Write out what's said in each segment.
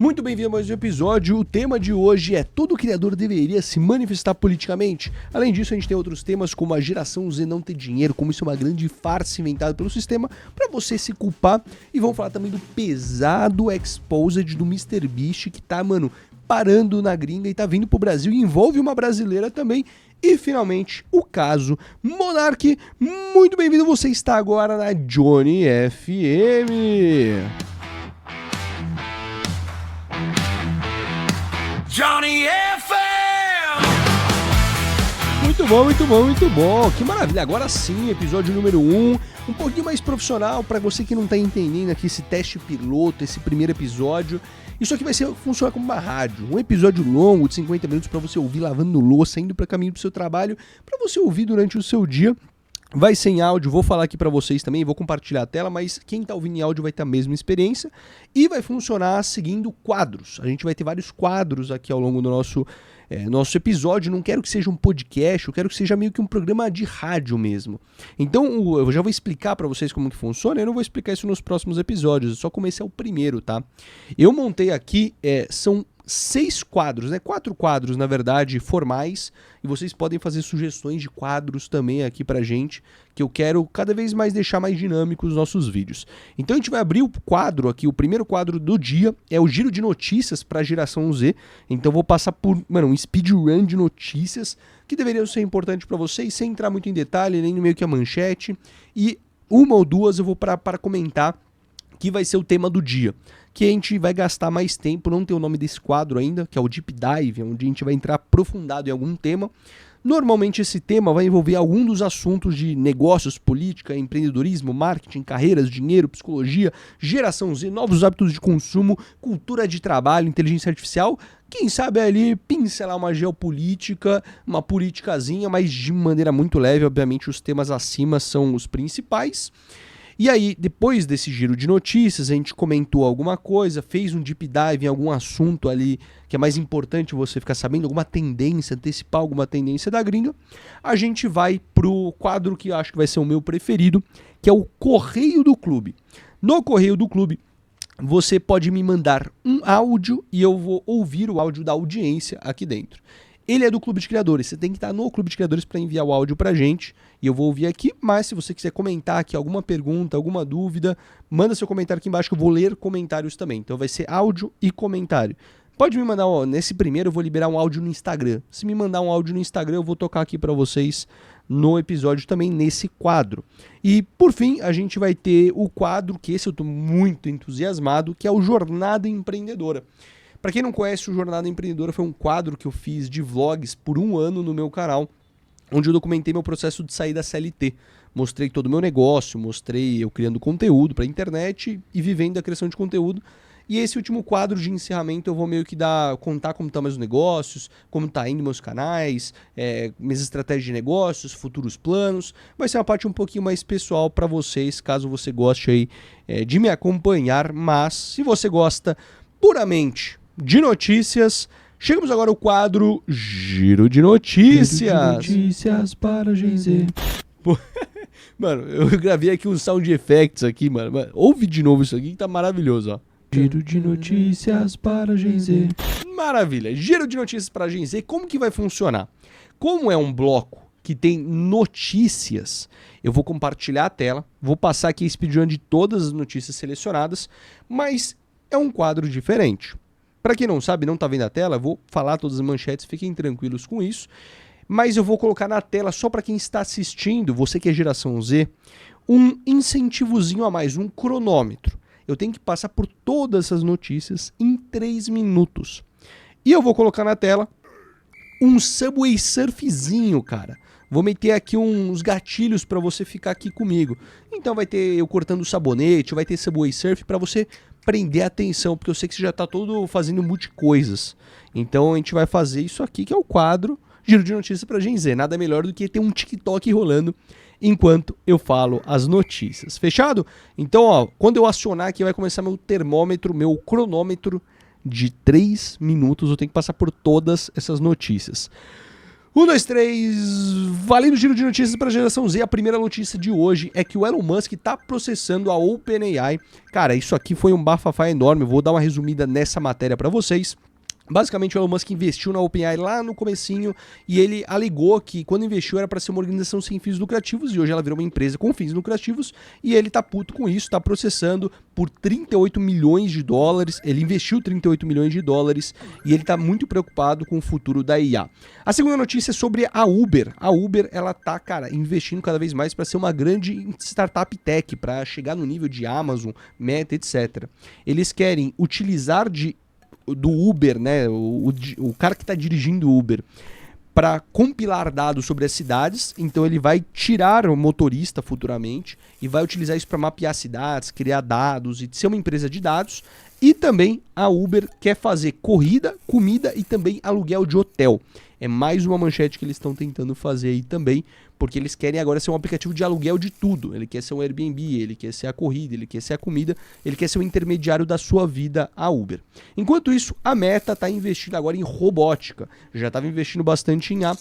Muito bem-vindo a mais um episódio. O tema de hoje é: todo criador deveria se manifestar politicamente? Além disso, a gente tem outros temas como a geração Z não ter dinheiro, como isso é uma grande farsa inventada pelo sistema para você se culpar. E vamos falar também do pesado exposed do MrBeast que tá, parando na gringa e tá vindo pro Brasil e envolve uma brasileira também. E finalmente, o caso Monark. Muito bem-vindo, você está agora na Johnny FM. Johnny FM! Muito bom, muito bom, muito bom. Que maravilha. Agora sim, episódio número 1. Um pouquinho mais profissional para você que não tá entendendo aqui esse teste piloto, esse primeiro episódio. Isso aqui vai funcionar como uma rádio. Um episódio longo de 50 minutos para você ouvir lavando louça, indo para caminho do seu trabalho, para você ouvir durante o seu dia. Vai ser em áudio, vou falar aqui pra vocês também, vou compartilhar a tela, mas quem tá ouvindo em áudio vai ter a mesma experiência e vai funcionar seguindo quadros. A gente vai ter vários quadros aqui ao longo do nosso episódio. Não quero que seja um podcast, eu quero que seja meio que um programa de rádio mesmo. Então eu já vou explicar pra vocês como que funciona, eu não vou explicar isso nos próximos episódios, só como esse é o primeiro, tá? Eu montei aqui, são 6 quadros, 4 quadros, na verdade, formais, e vocês podem fazer sugestões de quadros também aqui pra gente, que eu quero cada vez mais deixar mais dinâmicos os nossos vídeos. Então a gente vai abrir o quadro aqui, o primeiro quadro do dia é o giro de notícias pra geração Z. Então eu vou passar por, um speedrun de notícias que deveriam ser importantes pra vocês, sem entrar muito em detalhe, nem no meio que a manchete, e uma ou duas eu vou para comentar, que vai ser o tema do dia, que a gente vai gastar mais tempo, não tem o nome desse quadro ainda, que é o Deep Dive, onde a gente vai entrar aprofundado em algum tema. Normalmente esse tema vai envolver algum dos assuntos de negócios, política, empreendedorismo, marketing, carreiras, dinheiro, psicologia, geração Z, novos hábitos de consumo, cultura de trabalho, inteligência artificial, quem sabe ali pincelar uma geopolítica, uma politicazinha, mas de maneira muito leve. Obviamente os temas acima são os principais. E aí, depois desse giro de notícias, a gente comentou alguma coisa, fez um deep dive em algum assunto ali que é mais importante você ficar sabendo, alguma tendência, antecipar alguma tendência da gringa. A gente vai pro quadro que eu acho que vai ser o meu preferido, que é o Correio do Clube. No Correio do Clube, você pode me mandar um áudio e eu vou ouvir o áudio da audiência aqui dentro. Ele é do Clube de Criadores, você tem que estar no Clube de Criadores para enviar o áudio pra gente, e eu vou ouvir aqui, mas se você quiser comentar aqui alguma pergunta, alguma dúvida, manda seu comentário aqui embaixo que eu vou ler comentários também. Então vai ser áudio e comentário. Pode me mandar, nesse primeiro eu vou liberar um áudio no Instagram. Se me mandar um áudio no Instagram, eu vou tocar aqui para vocês no episódio também, nesse quadro. E por fim, a gente vai ter o quadro, que esse eu tô muito entusiasmado, que é o Jornada Empreendedora. Para quem não conhece, o Jornada Empreendedora foi um quadro que eu fiz de vlogs por 1 ano no meu canal, onde eu documentei meu processo de sair da CLT. Mostrei todo o meu negócio, mostrei eu criando conteúdo para a internet e vivendo a criação de conteúdo. E esse último quadro de encerramento eu vou meio que contar como estão meus negócios, como tá indo meus canais, minhas estratégias de negócios, futuros planos. Vai ser uma parte um pouquinho mais pessoal para vocês, caso você goste aí de me acompanhar. Mas se você gosta puramente de notícias, chegamos agora ao quadro Giro de Notícias. Giro de notícias para Gen Z. Mano, eu gravei aqui uns sound effects aqui, mano. Ouve de novo isso aqui que tá maravilhoso, ó. Giro de notícias para Gen Z. Maravilha. Giro de notícias para Gen Z. Como que vai funcionar? Como é um bloco que tem notícias, eu vou compartilhar a tela, vou passar aqui a speedrun de todas as notícias selecionadas, mas é um quadro diferente. Para quem não sabe, não tá vendo a tela, eu vou falar todas as manchetes, fiquem tranquilos com isso. Mas eu vou colocar na tela, só para quem está assistindo, você que é geração Z, um incentivozinho a mais, um cronômetro. Eu tenho que passar por todas essas notícias em 3 minutos. E eu vou colocar na tela um Subway Surfzinho, cara. Vou meter aqui uns gatilhos para você ficar aqui comigo. Então vai ter eu cortando o sabonete, vai ter Subway Surf para você prender a atenção, porque eu sei que você já tá todo fazendo multi-coisas. Então a gente vai fazer isso aqui, que é o quadro Giro de Notícias para Gen Z. Nada melhor do que ter um TikTok rolando enquanto eu falo as notícias. Fechado? Então, ó, quando eu acionar aqui, vai começar meu termômetro, meu cronômetro de 3 minutos. Eu tenho que passar por todas essas notícias. Um, dois, três. Valendo giro de notícias para a geração Z. A primeira notícia de hoje é que o Elon Musk está processando a OpenAI. Cara, isso aqui foi um bafafá enorme. Eu vou dar uma resumida nessa matéria para vocês. Basicamente, o Elon Musk investiu na OpenAI lá no comecinho e ele alegou que quando investiu era para ser uma organização sem fins lucrativos e hoje ela virou uma empresa com fins lucrativos e ele tá puto com isso, tá processando por 38 milhões de dólares, ele investiu 38 milhões de dólares e ele tá muito preocupado com o futuro da IA. A segunda notícia é sobre a Uber. A Uber, ela tá, cara, investindo cada vez mais para ser uma grande startup tech, para chegar no nível de Amazon, Meta, etc. Eles querem utilizar do Uber, né, o cara que está dirigindo o Uber, para compilar dados sobre as cidades. Então ele vai tirar o motorista futuramente e vai utilizar isso para mapear cidades, criar dados e ser uma empresa de dados. E também a Uber quer fazer corrida, comida e também aluguel de hotel. É mais uma manchete que eles estão tentando fazer aí também, porque eles querem agora ser um aplicativo de aluguel de tudo. Ele quer ser um Airbnb, ele quer ser a corrida, ele quer ser a comida, ele quer ser o intermediário da sua vida, a Uber. Enquanto isso, a Meta está investindo agora em robótica. Já estava investindo bastante em IA,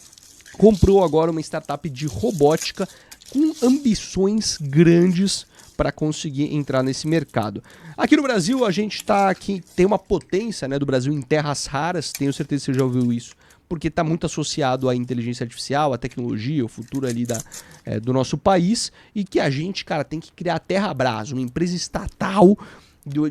comprou agora uma startup de robótica com ambições grandes para conseguir entrar nesse mercado. Aqui no Brasil, a gente tá aqui, tem uma potência, né, do Brasil em terras raras, tenho certeza que você já ouviu isso, porque está muito associado à inteligência artificial, à tecnologia, o futuro ali do nosso país, e que a gente, cara, tem que criar a Terrabras, uma empresa estatal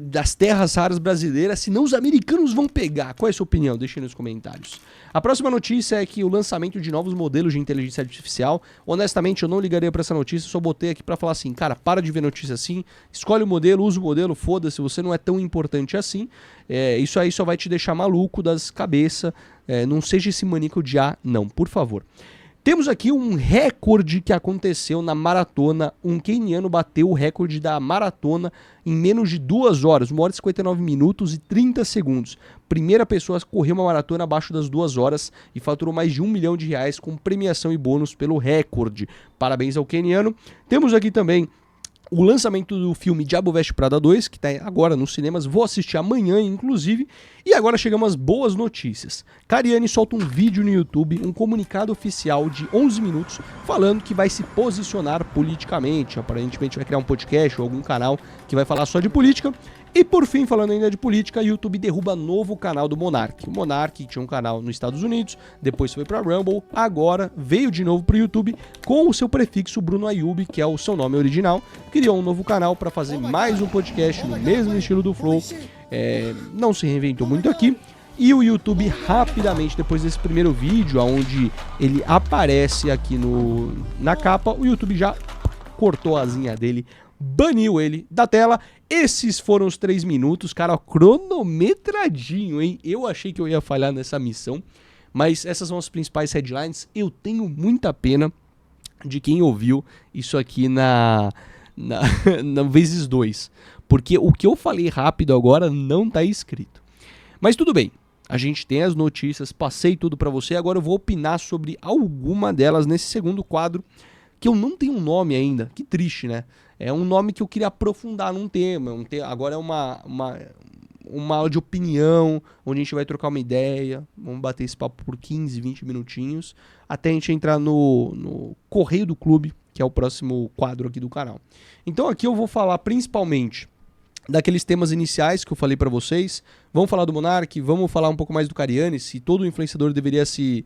das terras raras brasileiras, senão os americanos vão pegar. Qual é a sua opinião? Deixe aí nos comentários. A próxima notícia é que o lançamento de novos modelos de inteligência artificial, honestamente eu não ligaria para essa notícia, só botei aqui para falar assim, cara, para de ver notícia assim, escolhe o modelo, usa o modelo, foda-se, você não é tão importante assim, isso aí só vai te deixar maluco das cabeças, não seja esse maníaco de não, por favor. Temos aqui um recorde que aconteceu na maratona. Um queniano bateu o recorde da maratona em menos de 2 horas, 1 hora e 59 minutos e 30 segundos. Primeira pessoa a correr uma maratona abaixo das 2 horas e faturou mais de R$1 milhão com premiação e bônus pelo recorde. Parabéns ao queniano. Temos aqui também o lançamento do filme Diabo Veste Prada 2, que está agora nos cinemas, vou assistir amanhã, inclusive. E agora chegamos às boas notícias. Cariani solta um vídeo no YouTube, um comunicado oficial de 11 minutos, falando que vai se posicionar politicamente. Aparentemente vai criar um podcast ou algum canal que vai falar só de política. E por fim, falando ainda de política, o YouTube derruba novo canal do Monark. O Monark tinha um canal nos Estados Unidos, depois foi para Rumble, agora veio de novo para o YouTube com o seu prefixo Bruno Ayub, que é o seu nome original. Criou um novo canal para fazer mais um podcast no mesmo estilo do Flow. Não se reinventou muito aqui. E o YouTube rapidamente, depois desse primeiro vídeo, onde ele aparece aqui na capa, o YouTube já cortou a asinha dele, baniu ele da tela. Esses foram os 3 minutos, cara, cronometradinho, hein? Eu achei que eu ia falhar nessa missão, mas essas são as principais headlines. Eu tenho muita pena de quem ouviu isso aqui na vezes 2, porque o que eu falei rápido agora não tá escrito. Mas tudo bem, a gente tem as notícias, passei tudo pra você, agora eu vou opinar sobre alguma delas nesse segundo quadro, que eu não tenho um nome ainda, que triste, né? É um nome que eu queria aprofundar num tema, agora é uma aula de opinião, onde a gente vai trocar uma ideia, vamos bater esse papo por 15, 20 minutinhos, até a gente entrar no Correio do Clube, que é o próximo quadro aqui do canal. Então aqui eu vou falar principalmente daqueles temas iniciais que eu falei pra vocês, vamos falar do Monark, vamos falar um pouco mais do Cariani, se todo influenciador deveria se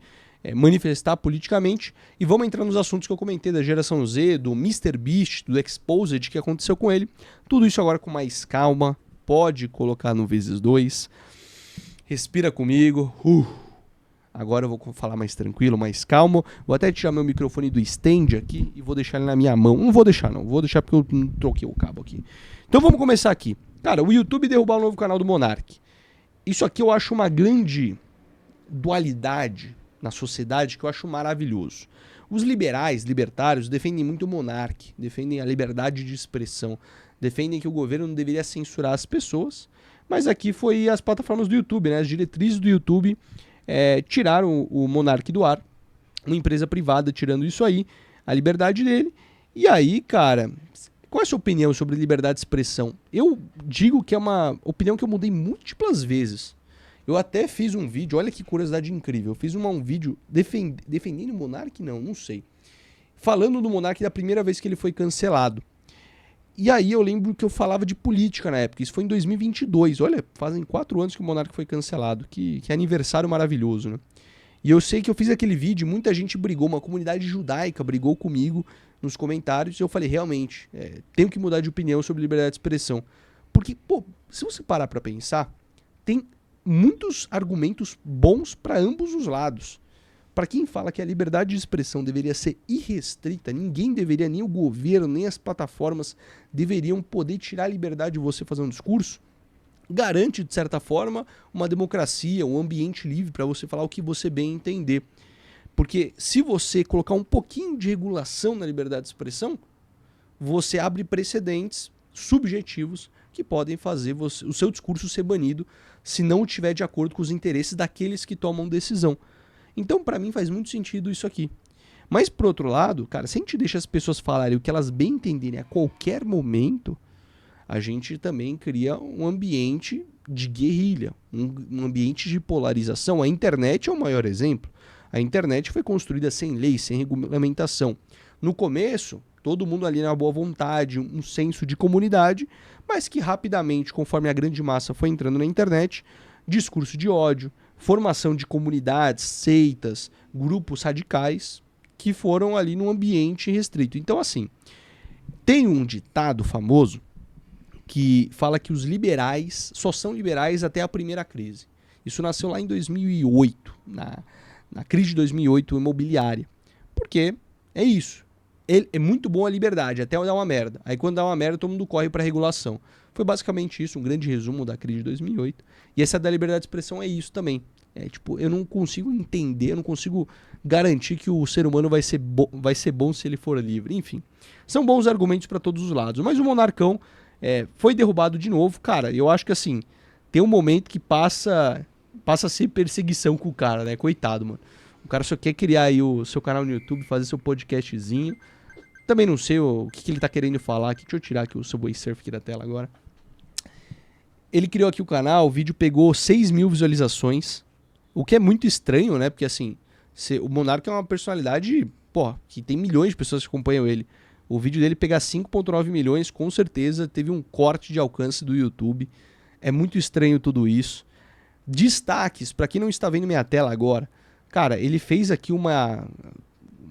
manifestar politicamente, e vamos entrar nos assuntos que eu comentei da geração Z, do MrBeast, do Exposed, que aconteceu com ele. Tudo isso agora com mais calma, pode colocar no vezes 2, respira comigo, agora eu vou falar mais tranquilo, mais calmo, vou até tirar meu microfone do stand aqui e vou deixar ele na minha mão, vou deixar porque eu troquei o cabo aqui. Então vamos começar aqui. Cara, o YouTube derrubar o novo canal do Monark. Isso aqui eu acho uma grande dualidade na sociedade que eu acho maravilhoso. Os libertários, defendem muito o Monark, defendem a liberdade de expressão, defendem que o governo não deveria censurar as pessoas, mas aqui foi as plataformas do YouTube, né? As diretrizes do YouTube tiraram o Monark do ar, uma empresa privada tirando isso aí, a liberdade dele, e aí, cara, qual é a sua opinião sobre liberdade de expressão? Eu digo que é uma opinião que eu mudei múltiplas vezes. Eu até fiz um vídeo, olha que curiosidade incrível. Eu fiz um vídeo defendendo o Monark, não sei. Falando do Monark da primeira vez que ele foi cancelado. E aí eu lembro que eu falava de política na época. Isso foi em 2022. Olha, fazem 4 anos que o Monark foi cancelado. Que aniversário maravilhoso, né? E eu sei que eu fiz aquele vídeo, muita gente brigou, uma comunidade judaica brigou comigo nos comentários. E eu falei, realmente, tenho que mudar de opinião sobre liberdade de expressão. Porque, pô, se você parar pra pensar, tem muitos argumentos bons para ambos os lados. Para quem fala que a liberdade de expressão deveria ser irrestrita, ninguém deveria, nem o governo, nem as plataformas deveriam poder tirar a liberdade de você fazer um discurso, garante, de certa forma, uma democracia, um ambiente livre para você falar o que você bem entender. Porque se você colocar um pouquinho de regulação na liberdade de expressão, você abre precedentes subjetivos que podem fazer o seu discurso ser banido se não estiver de acordo com os interesses daqueles que tomam decisão. Então, para mim, faz muito sentido isso aqui. Mas, por outro lado, cara, se a gente deixa as pessoas falarem o que elas bem entenderem a qualquer momento, a gente também cria um ambiente de guerrilha, um ambiente de polarização. A internet é o maior exemplo. A internet foi construída sem lei, sem regulamentação. No começo, todo mundo ali na boa vontade, um senso de comunidade, mas que rapidamente, conforme a grande massa foi entrando na internet, discurso de ódio, formação de comunidades, seitas, grupos radicais, que foram ali num ambiente restrito. Então, assim, tem um ditado famoso que fala que os liberais só são liberais até a primeira crise. Isso nasceu lá em 2008, na crise de 2008 imobiliária. Porque é isso. É muito bom a liberdade, até dar uma merda. Aí quando dá uma merda, todo mundo corre para regulação. Foi basicamente isso, um grande resumo da crise de 2008. E essa da liberdade de expressão é isso também. Tipo, eu não consigo entender, eu não consigo garantir que o ser humano vai ser bom se ele for livre. Enfim, são bons argumentos para todos os lados. Mas o Monarcão foi derrubado de novo. Cara, eu acho que assim, tem um momento que passa a ser perseguição com o cara, né? Coitado, mano. O cara só quer criar aí o seu canal no YouTube, fazer seu podcastzinho. Também não sei o que ele tá querendo falar aqui. Deixa eu tirar aqui o Subway Surf aqui da tela agora. Ele criou aqui o canal, o vídeo pegou 6 mil visualizações. O que é muito estranho, né? Porque assim, o Monark é uma personalidade, que tem milhões de pessoas que acompanham ele. O vídeo dele pegar 5,9 milhões, com certeza teve um corte de alcance do YouTube. É muito estranho tudo isso. Destaques, pra quem não está vendo minha tela agora. Cara, ele fez aqui uma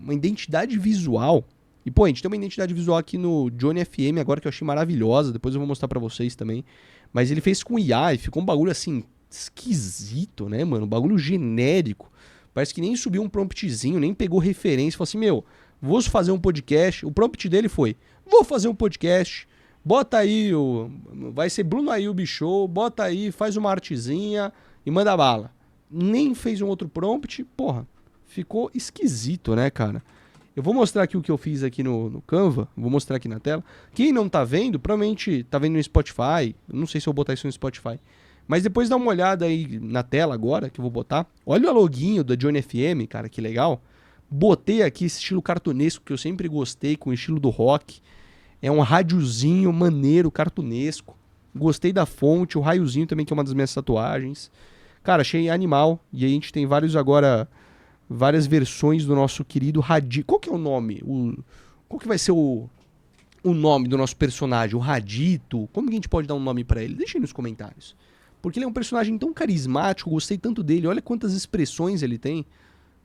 identidade visual. E, a gente tem uma identidade visual aqui no Johnny FM agora que eu achei maravilhosa. Depois eu vou mostrar pra vocês também. Mas ele fez com IA e ficou um bagulho assim, esquisito, né, mano? Um bagulho genérico. Parece que nem subiu um promptzinho, nem pegou referência. Falou assim, vou fazer um podcast. O prompt dele foi, vou fazer um podcast. Bota aí, vai ser Bruno Ayub Show. Bota aí, faz uma artezinha e manda bala. Nem fez um outro prompt, ficou esquisito, né, cara? Eu vou mostrar aqui o que eu fiz aqui no Canva, vou mostrar aqui na tela. Quem não tá vendo, provavelmente tá vendo no Spotify, não sei se eu vou botar isso no Spotify. Mas depois dá uma olhada aí na tela agora, que eu vou botar. Olha o loginho da Johnny FM, cara, que legal. Botei aqui esse estilo cartunesco que eu sempre gostei, com o estilo do rock. É um rádiozinho maneiro, cartunesco. Gostei da fonte, o raiozinho também, que é uma das minhas tatuagens. Cara, achei animal. E aí a gente tem várias versões do nosso querido Radito. Qual que é o nome? Qual que vai ser o nome do nosso personagem? O Radito? Como que a gente pode dar um nome pra ele? Deixa aí nos comentários. Porque ele é um personagem tão carismático, gostei tanto dele. Olha quantas expressões ele tem.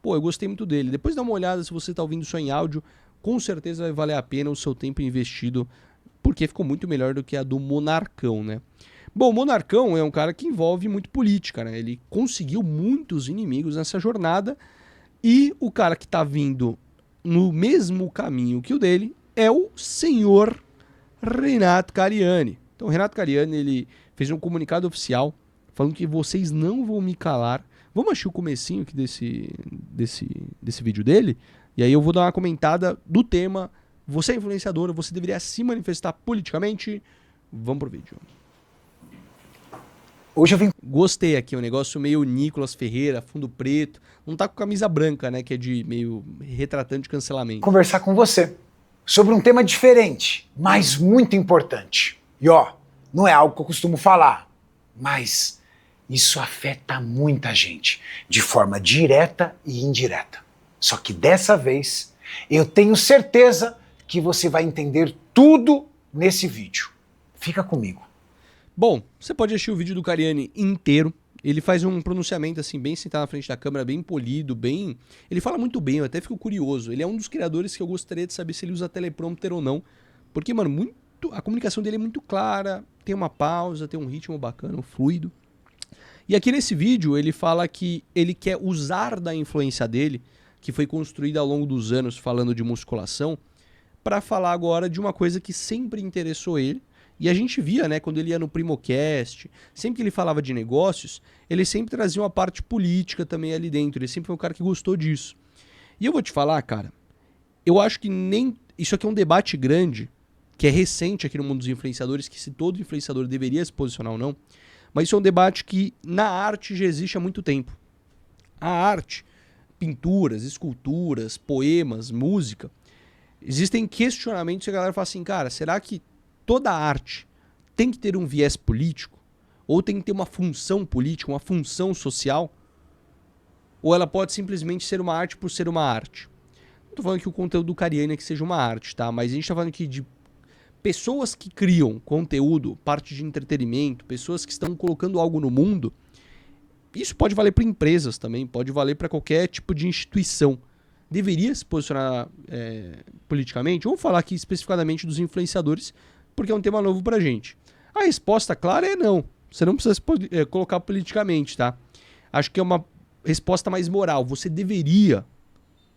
Eu gostei muito dele. Depois dá uma olhada, se você tá ouvindo só em áudio, com certeza vai valer a pena o seu tempo investido, porque ficou muito melhor do que a do Monarcão, né? Bom, o Monarcão é um cara que envolve muito política, né? Ele conseguiu muitos inimigos nessa jornada e o cara que tá vindo no mesmo caminho que o dele é o senhor Renato Cariani. Então, o Renato Cariani, ele fez um comunicado oficial falando que vocês não vão me calar. Vamos achar o comecinho aqui desse vídeo dele, e aí eu vou dar uma comentada do tema. Você é influenciador, você deveria se manifestar politicamente? Vamos pro vídeo. Hoje eu vim... Gostei aqui, um negócio meio Nicolas Ferreira, fundo preto. Não tá com camisa branca, né, que é de meio retratante de cancelamento. Conversar com você sobre um tema diferente, mas muito importante. E não é algo que eu costumo falar, mas Isso afeta muita gente, de forma direta e indireta. Só que dessa vez, eu tenho certeza que você vai entender tudo nesse vídeo. Fica comigo. Bom, você pode assistir o vídeo do Cariani inteiro. Ele faz um pronunciamento assim, bem sentado na frente da câmera, bem polido, bem... Ele fala muito bem, eu até fico curioso. Ele é um dos criadores que eu gostaria de saber se ele usa teleprompter ou não. Porque, mano, a comunicação dele é muito clara, tem uma pausa, tem um ritmo bacana, um fluido. E aqui nesse vídeo ele fala que ele quer usar da influência dele, que foi construída ao longo dos anos falando de musculação, para falar agora de uma coisa que sempre interessou ele. E a gente via, né, quando ele ia no Primocast, sempre que ele falava de negócios, ele sempre trazia uma parte política também ali dentro. Ele sempre foi um cara que gostou disso. E eu vou te falar, cara, eu acho que nem... Isso aqui é um debate grande, que é recente aqui no mundo dos influenciadores, que se todo influenciador deveria se posicionar ou não. Mas isso é um debate que na arte já existe há muito tempo. A arte, pinturas, esculturas, poemas, música, existem questionamentos que a galera fala assim, cara, será que toda arte tem que ter um viés político? Ou tem que ter uma função política, uma função social? Ou ela pode simplesmente ser uma arte por ser uma arte? Não tô falando que o conteúdo do Cariani é que seja uma arte, tá? Mas a gente tá falando aqui de pessoas que criam conteúdo, parte de entretenimento, pessoas que estão colocando algo no mundo. Isso pode valer para empresas também, pode valer para qualquer tipo de instituição. Deveria se posicionar politicamente? Vou falar aqui especificadamente dos influenciadores, porque é um tema novo pra gente. A resposta clara é não. Você não precisa colocar politicamente, tá? Acho que é uma resposta mais moral. Você deveria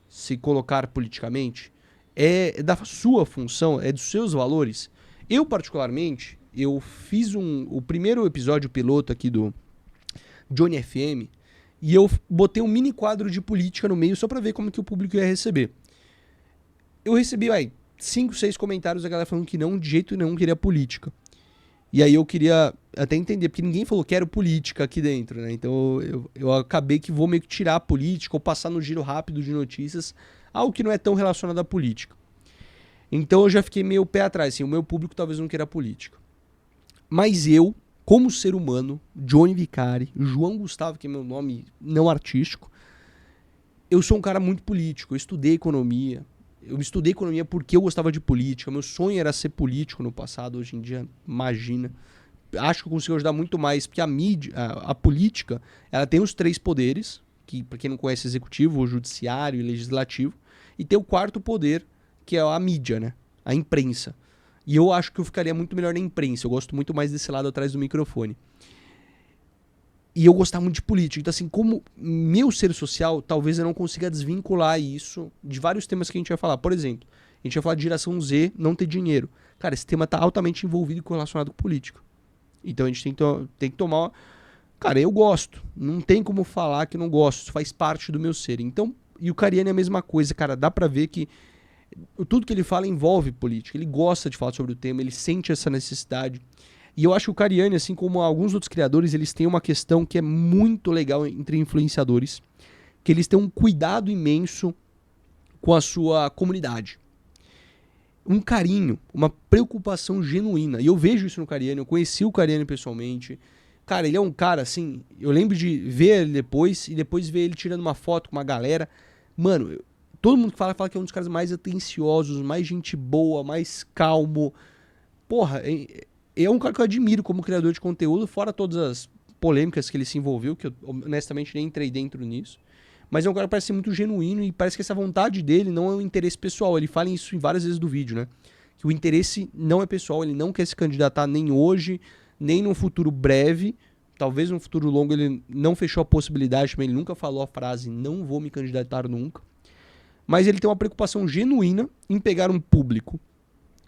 se colocar politicamente. É da sua função, é dos seus valores. Eu, particularmente, eu fiz o primeiro episódio piloto aqui do Johnny FM e eu botei um mini quadro de política no meio só pra ver como que o público ia receber. Eu recebi, 5, 6 comentários da galera falando que não, de jeito nenhum queria política. E aí eu queria até entender, porque ninguém falou quero política aqui dentro, né? Então eu acabei que vou meio que tirar a política ou passar no giro rápido de notícias, algo que não é tão relacionado à política. Então eu já fiquei meio pé atrás, assim, o meu público talvez não queira política. Mas eu, como ser humano, Johnny Vicari, João Gustavo, que é meu nome não artístico, eu sou um cara muito político, eu estudei economia. Eu estudei economia porque eu gostava de política. Meu sonho era ser político no passado. Hoje em dia, imagina. Acho que eu consigo ajudar muito mais, porque a mídia, a política, ela tem os 3 poderes, que para quem não conhece, executivo, o judiciário e legislativo, e tem o 4º poder, que é a mídia, né? A imprensa. E eu acho que eu ficaria muito melhor na imprensa. Eu gosto muito mais desse lado atrás do microfone. E eu gostava muito de política. Então, assim, como meu ser social, talvez eu não consiga desvincular isso de vários temas que a gente vai falar. Por exemplo, a gente vai falar de geração Z não ter dinheiro. Cara, esse tema tá altamente envolvido e correlacionado com política. Então a gente tem que tomar... Cara, eu gosto. Não tem como falar que não gosto. Isso faz parte do meu ser. Então, e o Cariani é a mesma coisa, cara. Dá pra ver que tudo que ele fala envolve política. Ele gosta de falar sobre o tema, ele sente essa necessidade. E eu acho que o Cariani, assim como alguns outros criadores, eles têm uma questão que é muito legal entre influenciadores, que eles têm um cuidado imenso com a sua comunidade. Um carinho, uma preocupação genuína. E eu vejo isso no Cariani, eu conheci o Cariani pessoalmente. Cara, ele é um cara, assim, eu lembro de ver ele depois, e depois ver ele tirando uma foto com uma galera. Mano, todo mundo que fala que é um dos caras mais atenciosos, mais gente boa, mais calmo. Porra, é um cara que eu admiro como criador de conteúdo, fora todas as polêmicas que ele se envolveu, que eu honestamente nem entrei dentro nisso. Mas é um cara que parece ser muito genuíno e parece que essa vontade dele não é um interesse pessoal. Ele fala isso em várias vezes do vídeo, né? Que o interesse não é pessoal, ele não quer se candidatar nem hoje, nem num futuro breve. Talvez num futuro longo ele não fechou a possibilidade, mas ele nunca falou a frase não vou me candidatar nunca. Mas ele tem uma preocupação genuína em pegar um público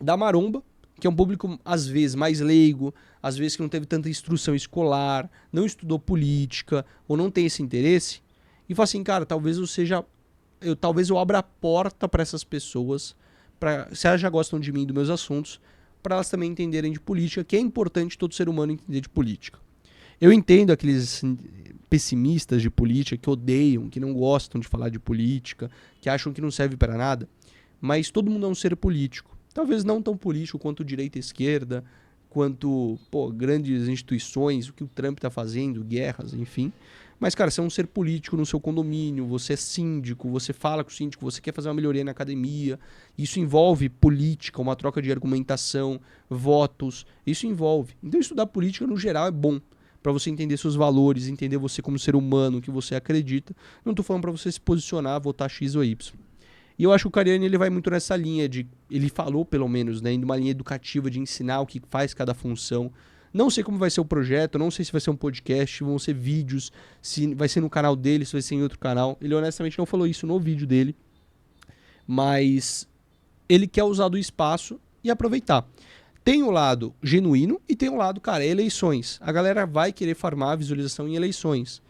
da maromba, que é um público, às vezes, mais leigo, às vezes que não teve tanta instrução escolar, não estudou política, ou não tem esse interesse, e fala assim, cara, talvez eu abra a porta para essas pessoas, se elas já gostam de mim e dos meus assuntos, para elas também entenderem de política, que é importante todo ser humano entender de política. Eu entendo aqueles pessimistas de política que odeiam, que não gostam de falar de política, que acham que não serve para nada, mas todo mundo é um ser político. Talvez não tão político quanto direita e esquerda, quanto, pô, grandes instituições, o que o Trump tá fazendo, guerras, enfim. Mas, cara, você é um ser político no seu condomínio, você é síndico, você fala com o síndico, você quer fazer uma melhoria na academia. Isso envolve política, uma troca de argumentação, votos. Isso envolve. Então, estudar política, no geral, é bom. Pra você entender seus valores, entender você como ser humano, o que você acredita. Não tô falando pra você se posicionar, votar X ou Y. E eu acho que o Cariani, ele vai muito nessa linha de... Ele falou, pelo menos, né, em uma linha educativa de ensinar o que faz cada função. Não sei como vai ser o projeto, não sei se vai ser um podcast, vão ser vídeos, se vai ser no canal dele, se vai ser em outro canal. Ele honestamente não falou isso no vídeo dele, mas ele quer usar do espaço e aproveitar. Tem o lado genuíno e tem o lado, cara, eleições. A galera vai querer farmar a visualização em eleições.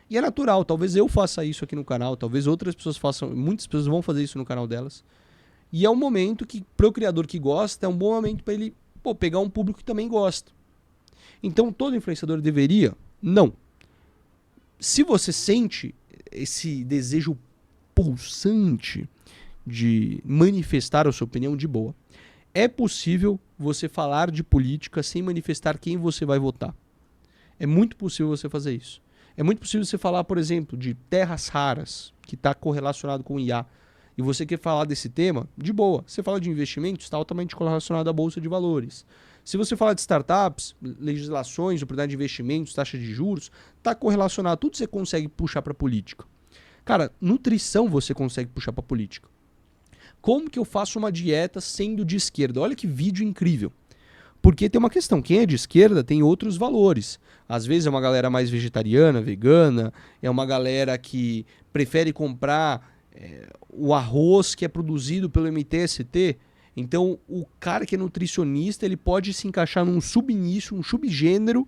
E é natural, talvez eu faça isso aqui no canal, talvez outras pessoas façam, muitas pessoas vão fazer isso no canal delas. E é um momento que, pro criador que gosta, é um bom momento para ele, pô, pegar um público que também gosta. Então, todo influenciador deveria? Não. Se você sente esse desejo pulsante de manifestar a sua opinião, de boa. É possível você falar de política sem manifestar quem você vai votar. É muito possível você fazer isso. É muito possível você falar, por exemplo, de terras raras, que está correlacionado com o IA, e você quer falar desse tema, de boa. Você fala de investimentos, está altamente correlacionado à Bolsa de Valores. Se você fala de startups, legislações, oportunidade de investimentos, taxa de juros, está correlacionado. Tudo você consegue puxar para política. Cara, nutrição você consegue puxar para política. Como que eu faço uma dieta sendo de esquerda? Olha que vídeo incrível. Porque tem uma questão, quem é de esquerda tem outros valores. Às vezes é uma galera mais vegetariana, vegana, é uma galera que prefere comprar o arroz que é produzido pelo MTST. Então, o cara que é nutricionista, ele pode se encaixar num subnicho, um subgênero,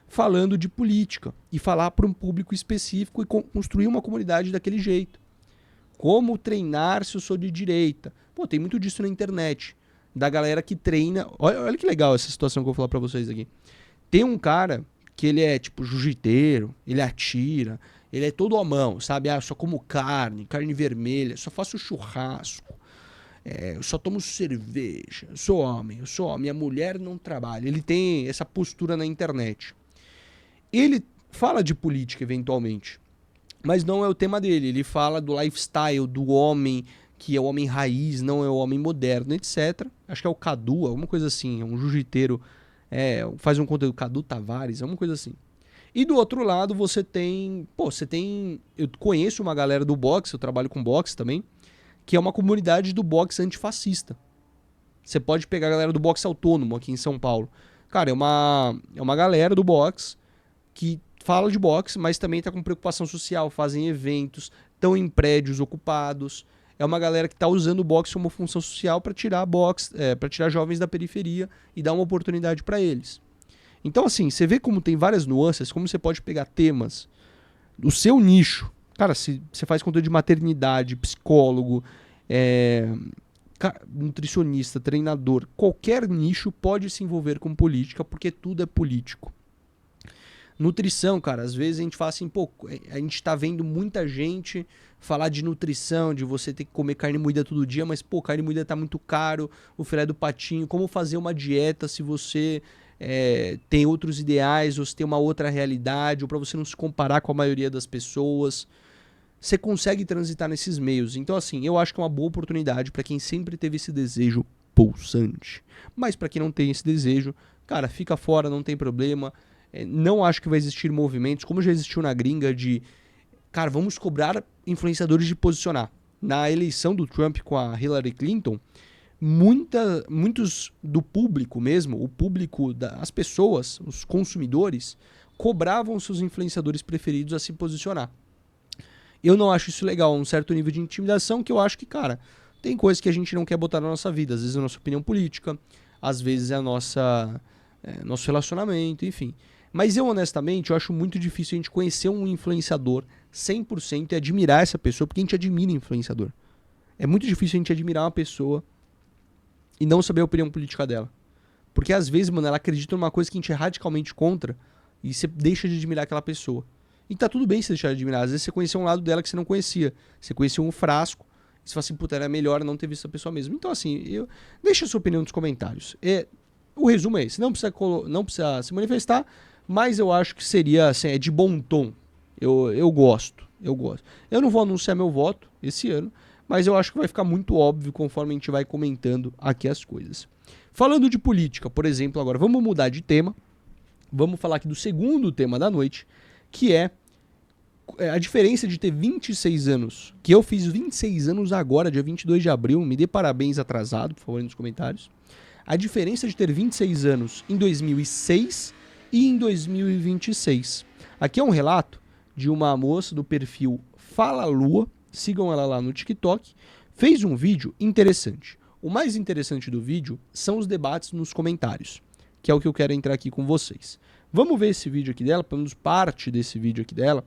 falando de política. E falar para um público específico e construir uma comunidade daquele jeito. Como treinar se eu sou de direita? Pô, tem muito disso na internet. Da galera que treina... Olha que legal essa situação que eu vou falar para vocês aqui. Tem um cara que ele é tipo jiu-jiteiro, ele atira, ele é todo à mão, sabe? Ah, eu só como carne vermelha, só faço churrasco. Eu só tomo cerveja, eu sou homem, minha mulher não trabalha. Ele tem essa postura na internet. Ele fala de política eventualmente, mas não é o tema dele. Ele fala do lifestyle, do homem, que é o homem raiz, não é o homem moderno, etc. Acho que é o Cadu, alguma coisa assim, é um jiu-jiteiro, faz um conteúdo, Cadu Tavares, alguma coisa assim. E do outro lado você tem, eu conheço uma galera do boxe, eu trabalho com boxe também, que é uma comunidade do boxe antifascista. Você pode pegar a galera do boxe autônomo aqui em São Paulo. Cara, é uma galera do boxe que fala de boxe, mas também está com preocupação social, fazem eventos, estão em prédios ocupados. É uma galera que está usando o boxe como função social para tirar para tirar jovens da periferia e dar uma oportunidade para eles. Então, assim, você vê como tem várias nuances, como você pode pegar temas do seu nicho. Cara, se você faz conteúdo de maternidade, psicólogo, nutricionista, treinador, qualquer nicho pode se envolver com política, porque tudo é político. Nutrição, cara, às vezes a gente fala assim, pô, a gente tá vendo muita gente falar de nutrição, de você ter que comer carne moída todo dia, mas, pô, carne moída tá muito caro, o filé do patinho, como fazer uma dieta se você tem outros ideais, ou se tem uma outra realidade, ou para você não se comparar com a maioria das pessoas. Você consegue transitar nesses meios. Então, assim, eu acho que é uma boa oportunidade para quem sempre teve esse desejo pulsante. Mas para quem não tem esse desejo, cara, fica fora, não tem problema. Não acho que vai existir movimentos, como já existiu na gringa, de, cara, vamos cobrar influenciadores de posicionar. Na eleição do Trump com a Hillary Clinton, muitos do público mesmo, o público, as pessoas, os consumidores, cobravam seus influenciadores preferidos a se posicionar. Eu não acho isso legal, um certo nível de intimidação que eu acho que, cara, tem coisas que a gente não quer botar na nossa vida. Às vezes é a nossa opinião política, às vezes é nosso relacionamento, enfim. Mas eu, honestamente, eu acho muito difícil a gente conhecer um influenciador 100% e admirar essa pessoa, porque a gente admira influenciador. É muito difícil a gente admirar uma pessoa e não saber a opinião política dela. Porque às vezes, mano, ela acredita numa coisa que a gente é radicalmente contra e você deixa de admirar aquela pessoa. E tá tudo bem você deixar de admirar. Às vezes você conheceu um lado dela que você não conhecia. Você conheceu um frasco e você fala assim, puta, era melhor não ter visto essa pessoa mesmo. Então, assim, deixa a sua opinião nos comentários. O resumo é esse. Não precisa se manifestar, mas eu acho que seria, assim, é de bom tom. Eu gosto. Eu não vou anunciar meu voto esse ano, mas eu acho que vai ficar muito óbvio conforme a gente vai comentando aqui as coisas. Falando de política, por exemplo, agora vamos mudar de tema. Vamos falar aqui do segundo tema da noite, que é a diferença de ter 26 anos, que eu fiz 26 anos agora, dia 22 de abril, me dê parabéns atrasado, por favor, nos comentários. A diferença de ter 26 anos em 2006 e em 2026. Aqui é um relato de uma moça do perfil Fala Lua, sigam ela lá no TikTok, fez um vídeo interessante. O mais interessante do vídeo são os debates nos comentários, que é o que eu quero entrar aqui com vocês. Vamos ver esse vídeo aqui dela, pelo menos parte desse vídeo aqui dela,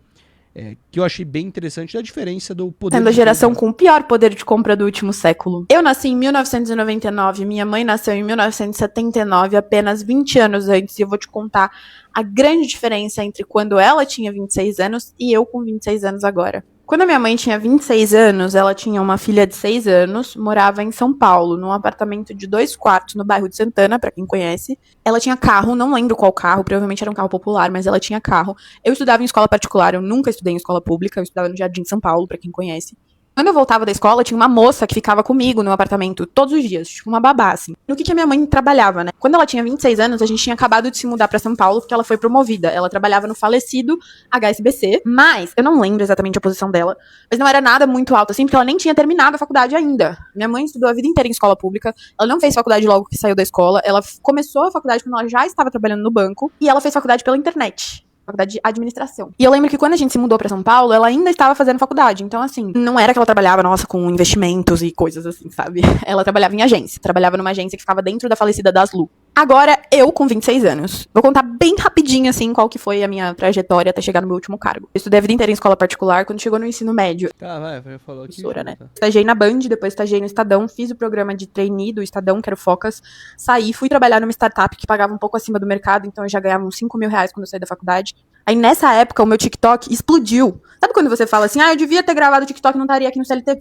que eu achei bem interessante da diferença do poder... Sendo a geração com o pior poder de compra do último século. Eu nasci em 1999, minha mãe nasceu em 1979, apenas 20 anos antes, e eu vou te contar a grande diferença entre quando ela tinha 26 anos e eu com 26 anos agora. Quando a minha mãe tinha 26 anos, ela tinha uma filha de 6 anos, morava em São Paulo, num apartamento de 2 quartos no bairro de Santana, pra quem conhece. Ela tinha carro, não lembro qual carro, provavelmente era um carro popular, mas ela tinha carro. Eu estudava em escola particular, eu nunca estudei em escola pública, eu estudava no Jardim São Paulo, pra quem conhece. Quando eu voltava da escola, tinha uma moça que ficava comigo no apartamento todos os dias, tipo uma babá, assim. No que a minha mãe trabalhava, né? Quando ela tinha 26 anos, a gente tinha acabado de se mudar pra São Paulo, porque ela foi promovida. Ela trabalhava no falecido HSBC, mas eu não lembro exatamente a posição dela, mas não era nada muito alto, assim, porque ela nem tinha terminado a faculdade ainda. Minha mãe estudou a vida inteira em escola pública, ela não fez faculdade logo que saiu da escola, ela começou a faculdade quando ela já estava trabalhando no banco, e ela fez faculdade pela internet. Faculdade de administração. E eu lembro que quando a gente se mudou pra São Paulo, ela ainda estava fazendo faculdade. Então, assim, não era que ela trabalhava, nossa, com investimentos e coisas assim, sabe? Ela trabalhava em agência. Trabalhava numa agência que ficava dentro da falecida Daslu. Agora, eu com 26 anos. Vou contar bem rapidinho, assim, qual que foi a minha trajetória até chegar no meu último cargo. Eu estudei a vida inteira em escola particular. Quando chegou no ensino médio... Tá, vai, falou aqui. Né? Estagiei na Band, depois estagiei no Estadão. Fiz o programa de trainee do Estadão, que era o Focas. Saí, fui trabalhar numa startup que pagava um pouco acima do mercado. Então, eu já ganhava uns 5 mil reais quando eu saí da faculdade. Aí, nessa época, o meu TikTok explodiu. Sabe quando você fala assim, eu devia ter gravado o TikTok e não estaria aqui no CLT?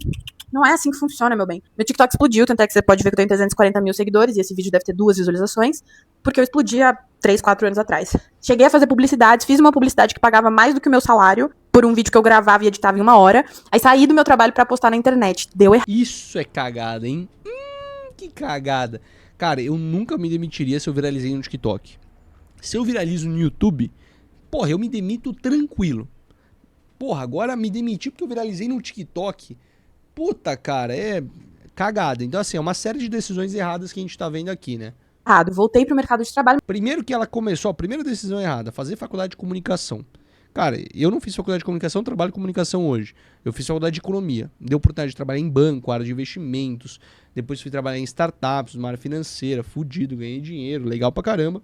Não é assim que funciona, meu bem. Meu TikTok explodiu, tanto é que você pode ver que eu tenho 340 mil seguidores, e esse vídeo deve ter 2 visualizações, porque eu explodi há 3, 4 anos atrás. Cheguei a fazer publicidades, fiz uma publicidade que pagava mais do que o meu salário, por um vídeo que eu gravava e editava em 1 hora, aí saí do meu trabalho pra postar na internet. Deu errado. Isso é cagada, hein? Que cagada. Cara, eu nunca me demitiria se eu viralizei no TikTok. Se eu viralizo no YouTube... Porra, eu me demito tranquilo. Porra, agora me demiti porque eu viralizei no TikTok. Puta, cara, é cagada. Então, assim, é uma série de decisões erradas que a gente tá vendo aqui, né? Voltei pro mercado de trabalho. Primeiro que ela começou, a primeira decisão errada, fazer faculdade de comunicação. Cara, eu não fiz faculdade de comunicação, trabalho com comunicação hoje. Eu fiz faculdade de economia. Deu oportunidade de trabalhar em banco, área de investimentos. Depois fui trabalhar em startups, numa área financeira, fudido, ganhei dinheiro, legal pra caramba.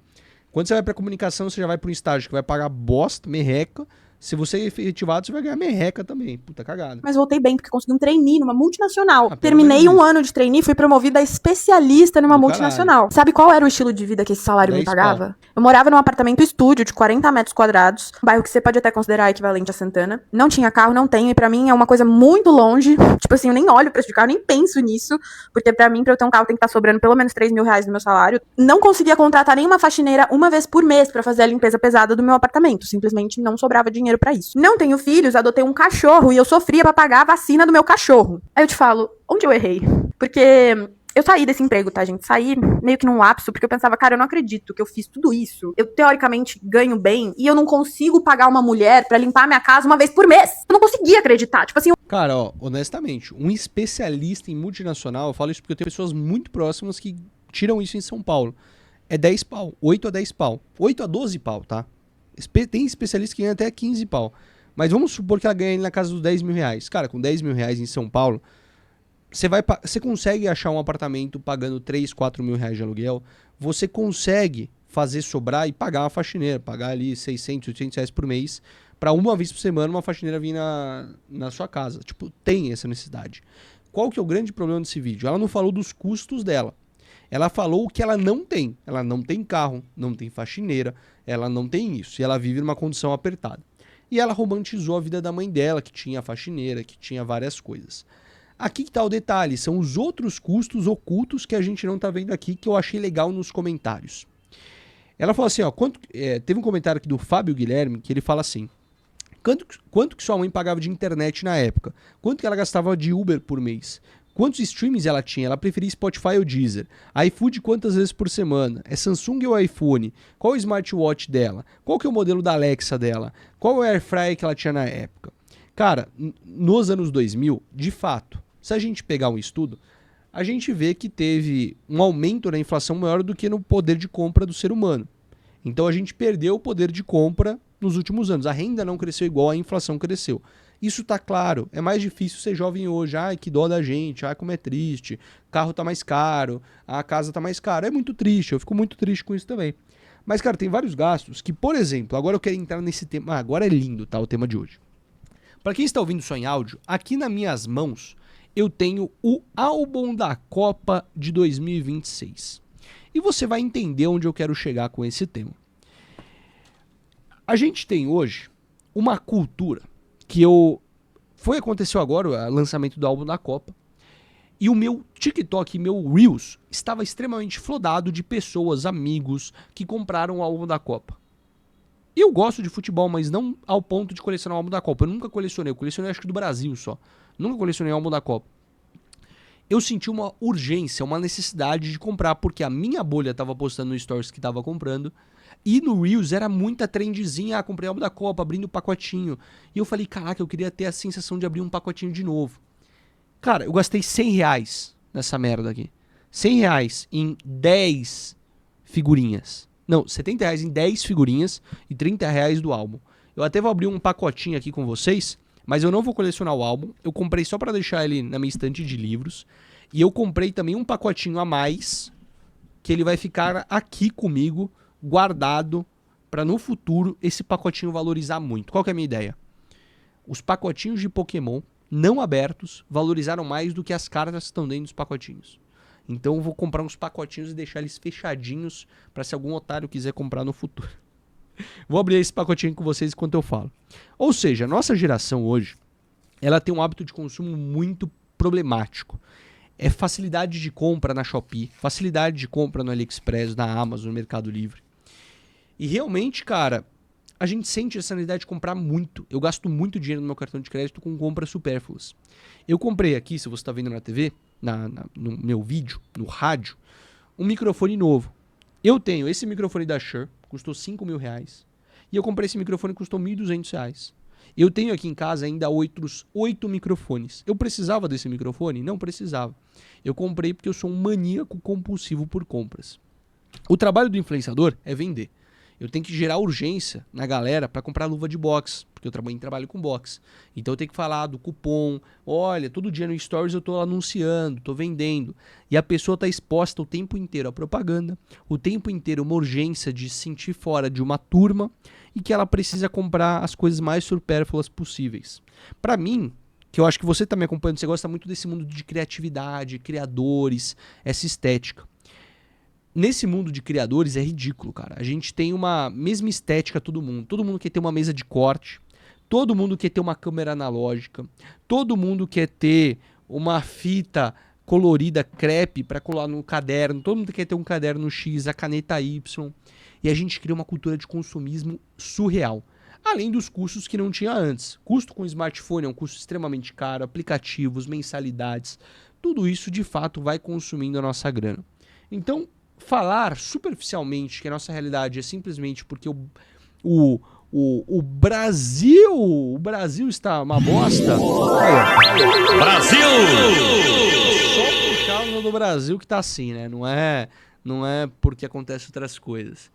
Quando você vai pra comunicação, você já vai pra um estágio que vai pagar bosta, merreca. Se você é efetivado, você vai ganhar merreca também. Puta cagada. Mas voltei bem, porque consegui um trainee numa multinacional. Terminei um ano de trainee, fui promovida a especialista numa multinacional. Sabe qual era o estilo de vida que esse salário me pagava? Pau. Eu morava num apartamento estúdio de 40 metros quadrados, um bairro que você pode até considerar equivalente a Santana. Não tinha carro, não tenho, e pra mim é uma coisa muito longe. Tipo assim, eu nem olho o preço de carro, nem penso nisso, porque pra mim, pra eu ter um carro, tem que estar sobrando pelo menos 3 mil reais do meu salário. Não conseguia contratar nenhuma faxineira uma vez por mês pra fazer a limpeza pesada do meu apartamento. Simplesmente não sobrava dinheiro pra isso. Não tenho filhos, adotei um cachorro e eu sofria pra pagar a vacina do meu cachorro. Aí eu te falo, onde eu errei? Porque eu saí desse emprego, tá, gente? Saí meio que num lapso, porque eu pensava, cara, eu não acredito que eu fiz tudo isso. Eu, teoricamente, ganho bem e eu não consigo pagar uma mulher pra limpar minha casa uma vez por mês. Eu não conseguia acreditar. Tipo assim... Cara, ó, honestamente, um especialista em multinacional, eu falo isso porque eu tenho pessoas muito próximas que tiram isso em São Paulo. É 10 pau, 8 a 10 pau, 8 a 12 pau, tá? Tem especialista que ganha até 15 pau. Mas vamos supor que ela ganha na casa dos 10 mil reais. Cara, com 10 mil reais em São Paulo, você consegue achar um apartamento pagando 3, 4 mil reais de aluguel. Você consegue fazer sobrar e pagar uma faxineira. Pagar ali 600, 800 reais por mês. Pra uma vez por semana uma faxineira vir na sua casa. Tipo, tem essa necessidade. Qual que é o grande problema desse vídeo? Ela não falou dos custos dela. Ela falou o que ela não tem. Ela não tem carro, não tem faxineira, ela não tem isso. E ela vive numa condição apertada. E ela romantizou a vida da mãe dela, que tinha faxineira, que tinha várias coisas. Aqui que tá o detalhe, são os outros custos ocultos que a gente não tá vendo aqui, que eu achei legal nos comentários. Ela falou assim, ó, teve um comentário aqui do Fábio Guilherme, que ele fala assim, quanto que sua mãe pagava de internet na época? Quanto que ela gastava de Uber por mês? Quantos streams ela tinha? Ela preferia Spotify ou Deezer? iFood quantas vezes por semana? É Samsung ou iPhone? Qual o smartwatch dela? Qual que é o modelo da Alexa dela? Qual é o Airfryer que ela tinha na época? Cara, nos anos 2000, de fato, se a gente pegar um estudo, a gente vê que teve um aumento na inflação maior do que no poder de compra do ser humano. Então a gente perdeu o poder de compra nos últimos anos. A renda não cresceu igual a inflação cresceu. Isso tá claro. É mais difícil ser jovem hoje. Ai, que dó da gente. Ai, como é triste. O carro tá mais caro. A casa tá mais cara. É muito triste. Eu fico muito triste com isso também. Mas, cara, tem vários gastos que, por exemplo, agora eu quero entrar nesse tema. Agora é lindo, tá? O tema de hoje. Para quem está ouvindo só em áudio, aqui nas minhas mãos eu tenho o álbum da Copa de 2026. E você vai entender onde eu quero chegar com esse tema. A gente tem hoje uma cultura que aconteceu agora, o lançamento do álbum da Copa, e o meu TikTok, meu Reels, estava extremamente flodado de pessoas, amigos, que compraram o álbum da Copa. Eu gosto de futebol, mas não ao ponto de colecionar o álbum da Copa. Eu nunca colecionei, eu colecionei acho que do Brasil só. Nunca colecionei o álbum da Copa. Eu senti uma urgência, uma necessidade de comprar, porque a minha bolha estava postando no Stories que estava comprando, e no Reels era muita trendzinha, comprei o álbum da Copa, abrindo o pacotinho. E eu falei, caraca, eu queria ter a sensação de abrir um pacotinho de novo. Cara, eu gastei R$100 nessa merda aqui. R$100 em 10 figurinhas. Não, R$70 em 10 figurinhas e R$30 do álbum. Eu até vou abrir um pacotinho aqui com vocês, mas eu não vou colecionar o álbum. Eu comprei só pra deixar ele na minha estante de livros. E eu comprei também um pacotinho a mais, que ele vai ficar aqui comigo, guardado, pra no futuro esse pacotinho valorizar muito. Qual que é a minha ideia? Os pacotinhos de Pokémon não abertos valorizaram mais do que as cartas que estão dentro dos pacotinhos. Então eu vou comprar uns pacotinhos e deixar eles fechadinhos para se algum otário quiser comprar no futuro. Vou abrir esse pacotinho com vocês enquanto eu falo. Ou seja, a nossa geração hoje, ela tem um hábito de consumo muito problemático. É facilidade de compra na Shopee, facilidade de compra no AliExpress, na Amazon, no Mercado Livre. E realmente, cara, a gente sente essa necessidade de comprar muito. Eu gasto muito dinheiro no meu cartão de crédito com compras supérfluas. Eu comprei aqui, se você está vendo na TV, no meu vídeo, no rádio, um microfone novo. Eu tenho esse microfone da Shure, custou R$5.000. E eu comprei esse microfone que custou R$1.200. Eu tenho aqui em casa ainda outros 8 microfones. Eu precisava desse microfone? Não precisava. Eu comprei porque eu sou um maníaco compulsivo por compras. O trabalho do influenciador é vender. Eu tenho que gerar urgência na galera para comprar luva de boxe, porque eu trabalho com boxe. Então eu tenho que falar do cupom. Olha, todo dia no Stories eu tô anunciando, tô vendendo. E a pessoa tá exposta o tempo inteiro à propaganda, o tempo inteiro uma urgência de se sentir fora de uma turma e que ela precisa comprar as coisas mais supérfluas possíveis. Para mim, que eu acho que você tá me acompanhando, você gosta muito desse mundo de criatividade, criadores, essa estética. Nesse mundo de criadores é ridículo, cara. A gente tem uma mesma estética todo mundo. Todo mundo quer ter uma mesa de corte. Todo mundo quer ter uma câmera analógica. Todo mundo quer ter uma fita colorida crepe para colar no caderno. Todo mundo quer ter um caderno X, a caneta Y. E a gente cria uma cultura de consumismo surreal. Além dos custos que não tinha antes. Custo com smartphone é um custo extremamente caro. Aplicativos, mensalidades. Tudo isso de fato vai consumindo a nossa grana. Então, falar superficialmente que a nossa realidade é simplesmente porque o Brasil está uma bosta. Aí, Brasil! Só por causa do Brasil que tá assim, né? Não é porque acontecem outras coisas.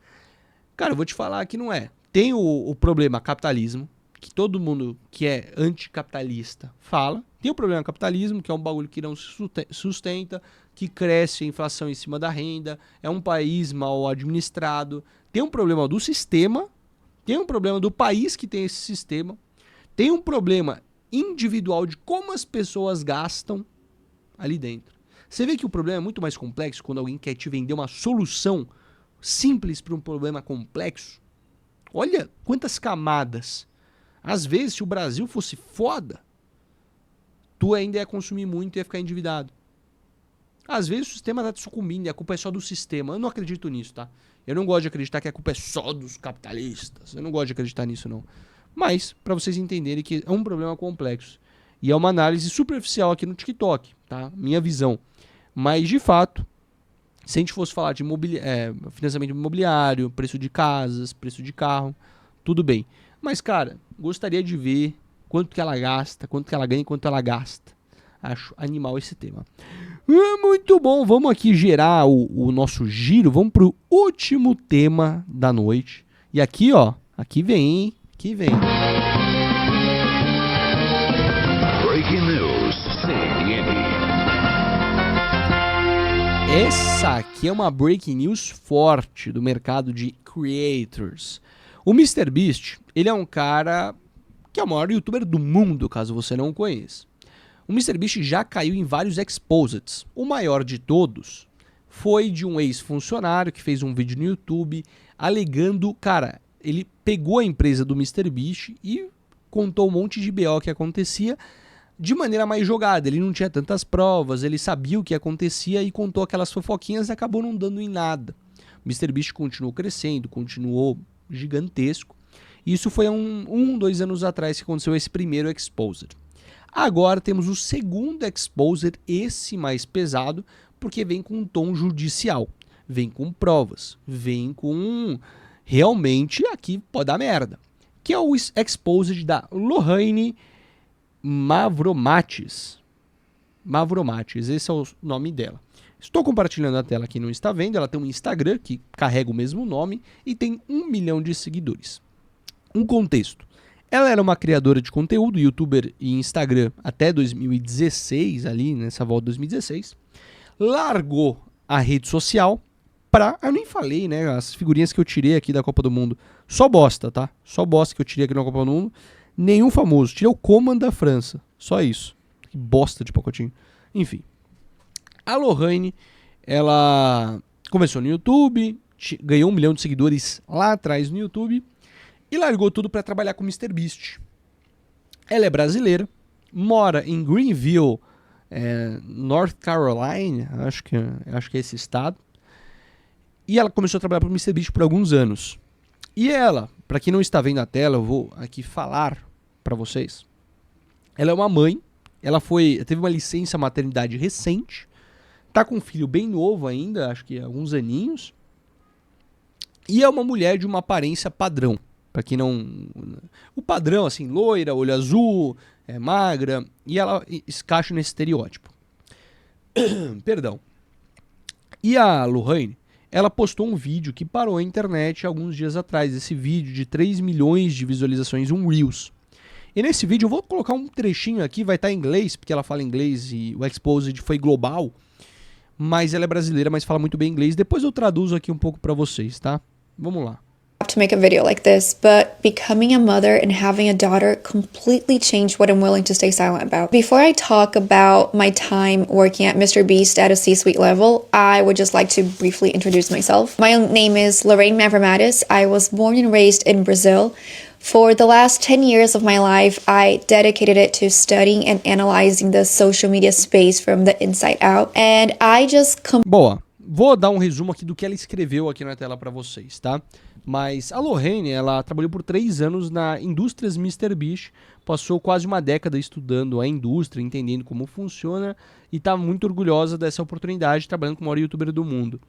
Cara, eu vou te falar que não é. Tem o problema capitalismo, que todo mundo que é anticapitalista fala. Tem o problema capitalismo, que é um bagulho que não se sustenta, que cresce a inflação em cima da renda, é um país mal administrado. Tem um problema do sistema, tem um problema do país que tem esse sistema, tem um problema individual de como as pessoas gastam ali dentro. Você vê que o problema é muito mais complexo quando alguém quer te vender uma solução simples para um problema complexo. Olha quantas camadas. Às vezes, se o Brasil fosse foda, tu ainda ia consumir muito e ia ficar endividado. Às vezes o sistema tá te sucumbindo e a culpa é só do sistema. Eu não acredito nisso, tá? Eu não gosto de acreditar que a culpa é só dos capitalistas. Eu não gosto de acreditar nisso, não. Mas, para vocês entenderem que é um problema complexo. E é uma análise superficial aqui no TikTok, tá? Minha visão. Mas, de fato, se a gente fosse falar de financiamento imobiliário, preço de casas, preço de carro, tudo bem. Mas, cara, gostaria de ver quanto que ela gasta, quanto que ela ganha e quanto ela gasta. Acho animal esse tema. Muito bom, vamos aqui gerar o nosso giro, vamos pro último tema da noite. E aqui, ó, aqui vem, hein? Aqui vem. Breaking news, CNN. Essa aqui é uma breaking news forte do mercado de creators. O MrBeast, ele é um cara que é o maior youtuber do mundo, caso você não o conheça. O MrBeast já caiu em vários exposeds. O maior de todos foi de um ex-funcionário que fez um vídeo no YouTube alegando, cara, ele pegou a empresa do MrBeast e contou um monte de BO que acontecia de maneira mais jogada. Ele não tinha tantas provas, ele sabia o que acontecia e contou aquelas fofoquinhas e acabou não dando em nada. O MrBeast continuou crescendo, continuou gigantesco. E isso foi 2 anos atrás que aconteceu esse primeiro exposed. Agora temos o segundo exposed, esse mais pesado, porque vem com um tom judicial, vem com provas, vem com realmente aqui pode dar merda, que é o exposed da Lohane Mavromatis. Mavromatis, esse é o nome dela. Estou compartilhando a tela aqui, não está vendo, ela tem um Instagram que carrega o mesmo nome e tem 1 milhão de seguidores. Um contexto. Ela era uma criadora de conteúdo, youtuber e Instagram até 2016, ali nessa volta de 2016. Largou a rede social pra... Eu nem falei, né? As figurinhas que eu tirei aqui da Copa do Mundo. Só bosta, tá? Só bosta que eu tirei aqui na Copa do Mundo. Nenhum famoso. Tirei o Coman da França. Só isso. Que bosta de pacotinho. Enfim. A Lohane, ela começou no YouTube, ganhou 1 milhão de seguidores lá atrás no YouTube. E largou tudo para trabalhar com o MrBeast. Ela é brasileira, mora em Greenville, North Carolina, acho que é esse estado. E ela começou a trabalhar para o MrBeast por alguns anos. E ela, para quem não está vendo a tela, eu vou aqui falar para vocês. Ela é uma mãe, ela teve uma licença maternidade recente, tá com um filho bem novo ainda, acho que alguns aninhos. E é uma mulher de uma aparência padrão. Pra quem não... O padrão, assim, loira, olho azul, magra, e ela encaixa nesse estereótipo. Perdão. E a Lohane, ela postou um vídeo que parou a internet alguns dias atrás. Esse vídeo de 3 milhões de visualizações, um Reels. E nesse vídeo eu vou colocar um trechinho aqui, vai estar em inglês, porque ela fala inglês e o exposed foi global. Mas ela é brasileira, mas fala muito bem inglês. Depois eu traduzo aqui um pouco pra vocês, tá? Vamos lá. To make a video like this, but becoming a mother and having a daughter completely changed what I'm willing to stay silent about. Before I talk about my time working at MrBeast at a C-suite level, I would just like to briefly introduce myself. My name is Lorraine Mavromatis. I was born and raised in Brazil. For the last 10 years of my life, I dedicated it to studying and analyzing the social media space from the inside out. And I just... Boa, vou dar um resumo aqui do que ela escreveu aqui na tela para vocês, tá? Mas a Lohane, ela trabalhou por 3 anos na Indústrias MrBeast, passou quase uma década estudando a indústria, entendendo como funciona e está muito orgulhosa dessa oportunidade, trabalhando com o maior youtuber do mundo.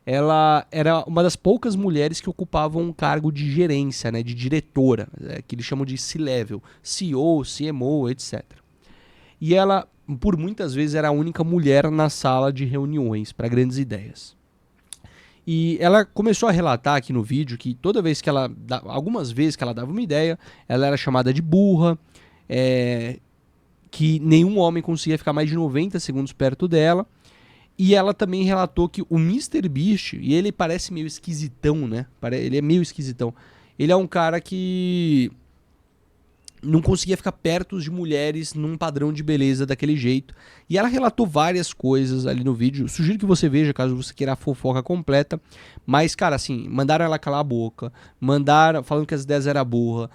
Ela era uma das poucas mulheres que ocupavam um cargo de gerência, né, de diretora, que eles chamam de C-Level, CEO, CMO, etc. E ela, por muitas vezes, era a única mulher na sala de reuniões para grandes ideias. E ela começou a relatar aqui no vídeo que toda vez que ela... Algumas vezes que ela dava uma ideia, ela era chamada de burra, que nenhum homem conseguia ficar mais de 90 segundos perto dela. E ela também relatou que o MrBeast, e ele parece meio esquisitão, né? Ele é meio esquisitão. Ele é um cara que não conseguia ficar perto de mulheres num padrão de beleza daquele jeito. E ela relatou várias coisas ali no vídeo. Sugiro que você veja, caso você queira a fofoca completa. Mas, cara, assim, mandaram ela calar a boca. Mandaram falando que as ideias eram burra.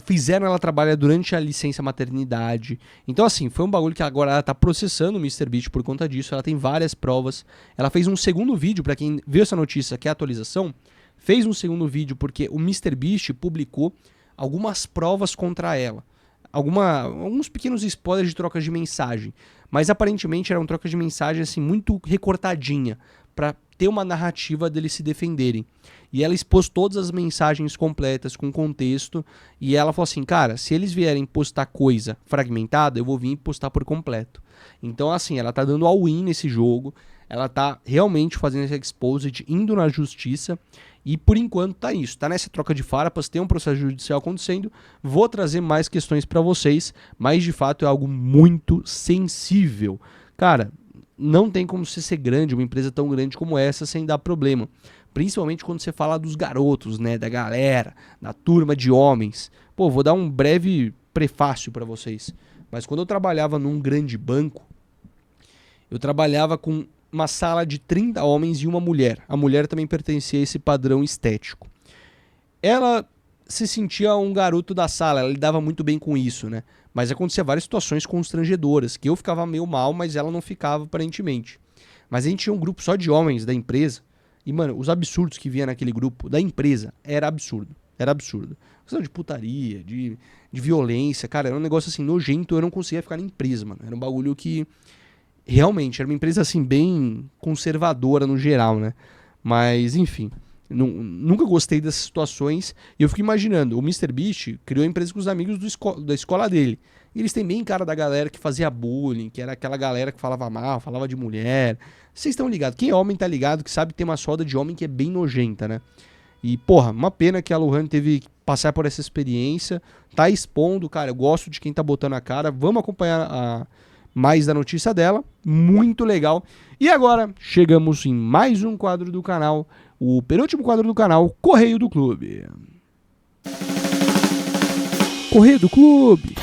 fizeram ela trabalhar durante a licença maternidade. Então, assim, foi um bagulho que agora ela tá processando o MrBeast por conta disso. Ela tem várias provas. Ela fez um segundo vídeo, pra quem viu essa notícia, que é a atualização, fez um segundo vídeo porque o MrBeast publicou algumas provas contra ela. Alguns pequenos spoilers de trocas de mensagem. Mas aparentemente eram trocas de mensagem assim, muito recortadinha, pra ter uma narrativa deles se defenderem. E ela expôs todas as mensagens completas, com contexto, e ela falou assim, cara, se eles vierem postar coisa fragmentada, eu vou vir e postar por completo. Então, assim, ela tá dando all-in nesse jogo, ela tá realmente fazendo esse exposed, indo na justiça, e por enquanto tá isso, tá nessa troca de farpas, tem um processo judicial acontecendo, vou trazer mais questões pra vocês, mas de fato é algo muito sensível. Cara, não tem como você ser grande, uma empresa tão grande como essa, sem dar problema. Principalmente quando você fala dos garotos, né, da galera, da turma de homens. Pô, vou dar um breve prefácio pra vocês. Mas quando eu trabalhava num grande banco, eu trabalhava com uma sala de 30 homens e uma mulher. A mulher também pertencia a esse padrão estético. Ela se sentia um garoto da sala, ela lidava muito bem com isso, né? Mas acontecia várias situações constrangedoras, que eu ficava meio mal, mas ela não ficava, aparentemente. Mas a gente tinha um grupo só de homens da empresa, e, mano, os absurdos que vinha naquele grupo da empresa era absurdo. Era absurdo. Questão de putaria, de violência, cara, era um negócio assim nojento, eu não conseguia ficar na empresa, mano. Era um bagulho que realmente era uma empresa assim bem conservadora no geral, né? Mas, enfim, nunca gostei dessas situações. E eu fico imaginando, o MrBeast criou a empresa com os amigos da escola dele. E eles têm bem cara da galera que fazia bullying, que era aquela galera que falava mal, falava de mulher. Vocês estão ligados? Quem é homem tá ligado, que sabe que tem uma soda de homem que é bem nojenta, né? E, porra, uma pena que a Lohane teve que passar por essa experiência. Tá expondo, cara, eu gosto de quem tá botando a cara. Vamos acompanhar mais da notícia dela. Muito legal. E agora, chegamos em mais um quadro do canal. O penúltimo quadro do canal, Correio do Clube. Correio do Clube.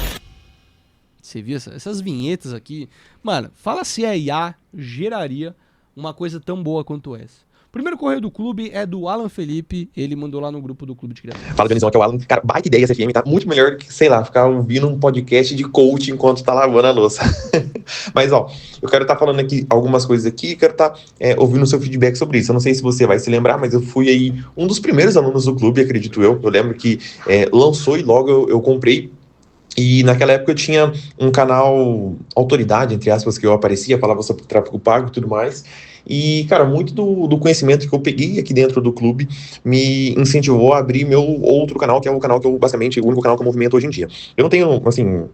Você viu essas vinhetas aqui? Mano, fala se a IA geraria uma coisa tão boa quanto essa. O primeiro correio do clube é do Alan Felipe, ele mandou lá no grupo do Clube de Criação. Fala, Dionizão, aqui é o Alan. Cara, baita ideia essa FM, tá muito melhor que, sei lá, ficar ouvindo um podcast de coach enquanto tá lavando a louça. Mas, ó, eu quero estar falando aqui algumas coisas aqui e quero estar ouvindo o seu feedback sobre isso. Eu não sei se você vai se lembrar, mas eu fui aí um dos primeiros alunos do clube, acredito eu. Eu lembro que lançou e logo eu comprei. E naquela época eu tinha um canal autoridade, entre aspas, que eu aparecia, falava sobre tráfego pago e tudo mais. E, cara, muito do conhecimento que eu peguei aqui dentro do clube me incentivou a abrir meu outro canal, que é o canal que eu, basicamente, o único canal que eu movimento hoje em dia. Eu não tenho, assim,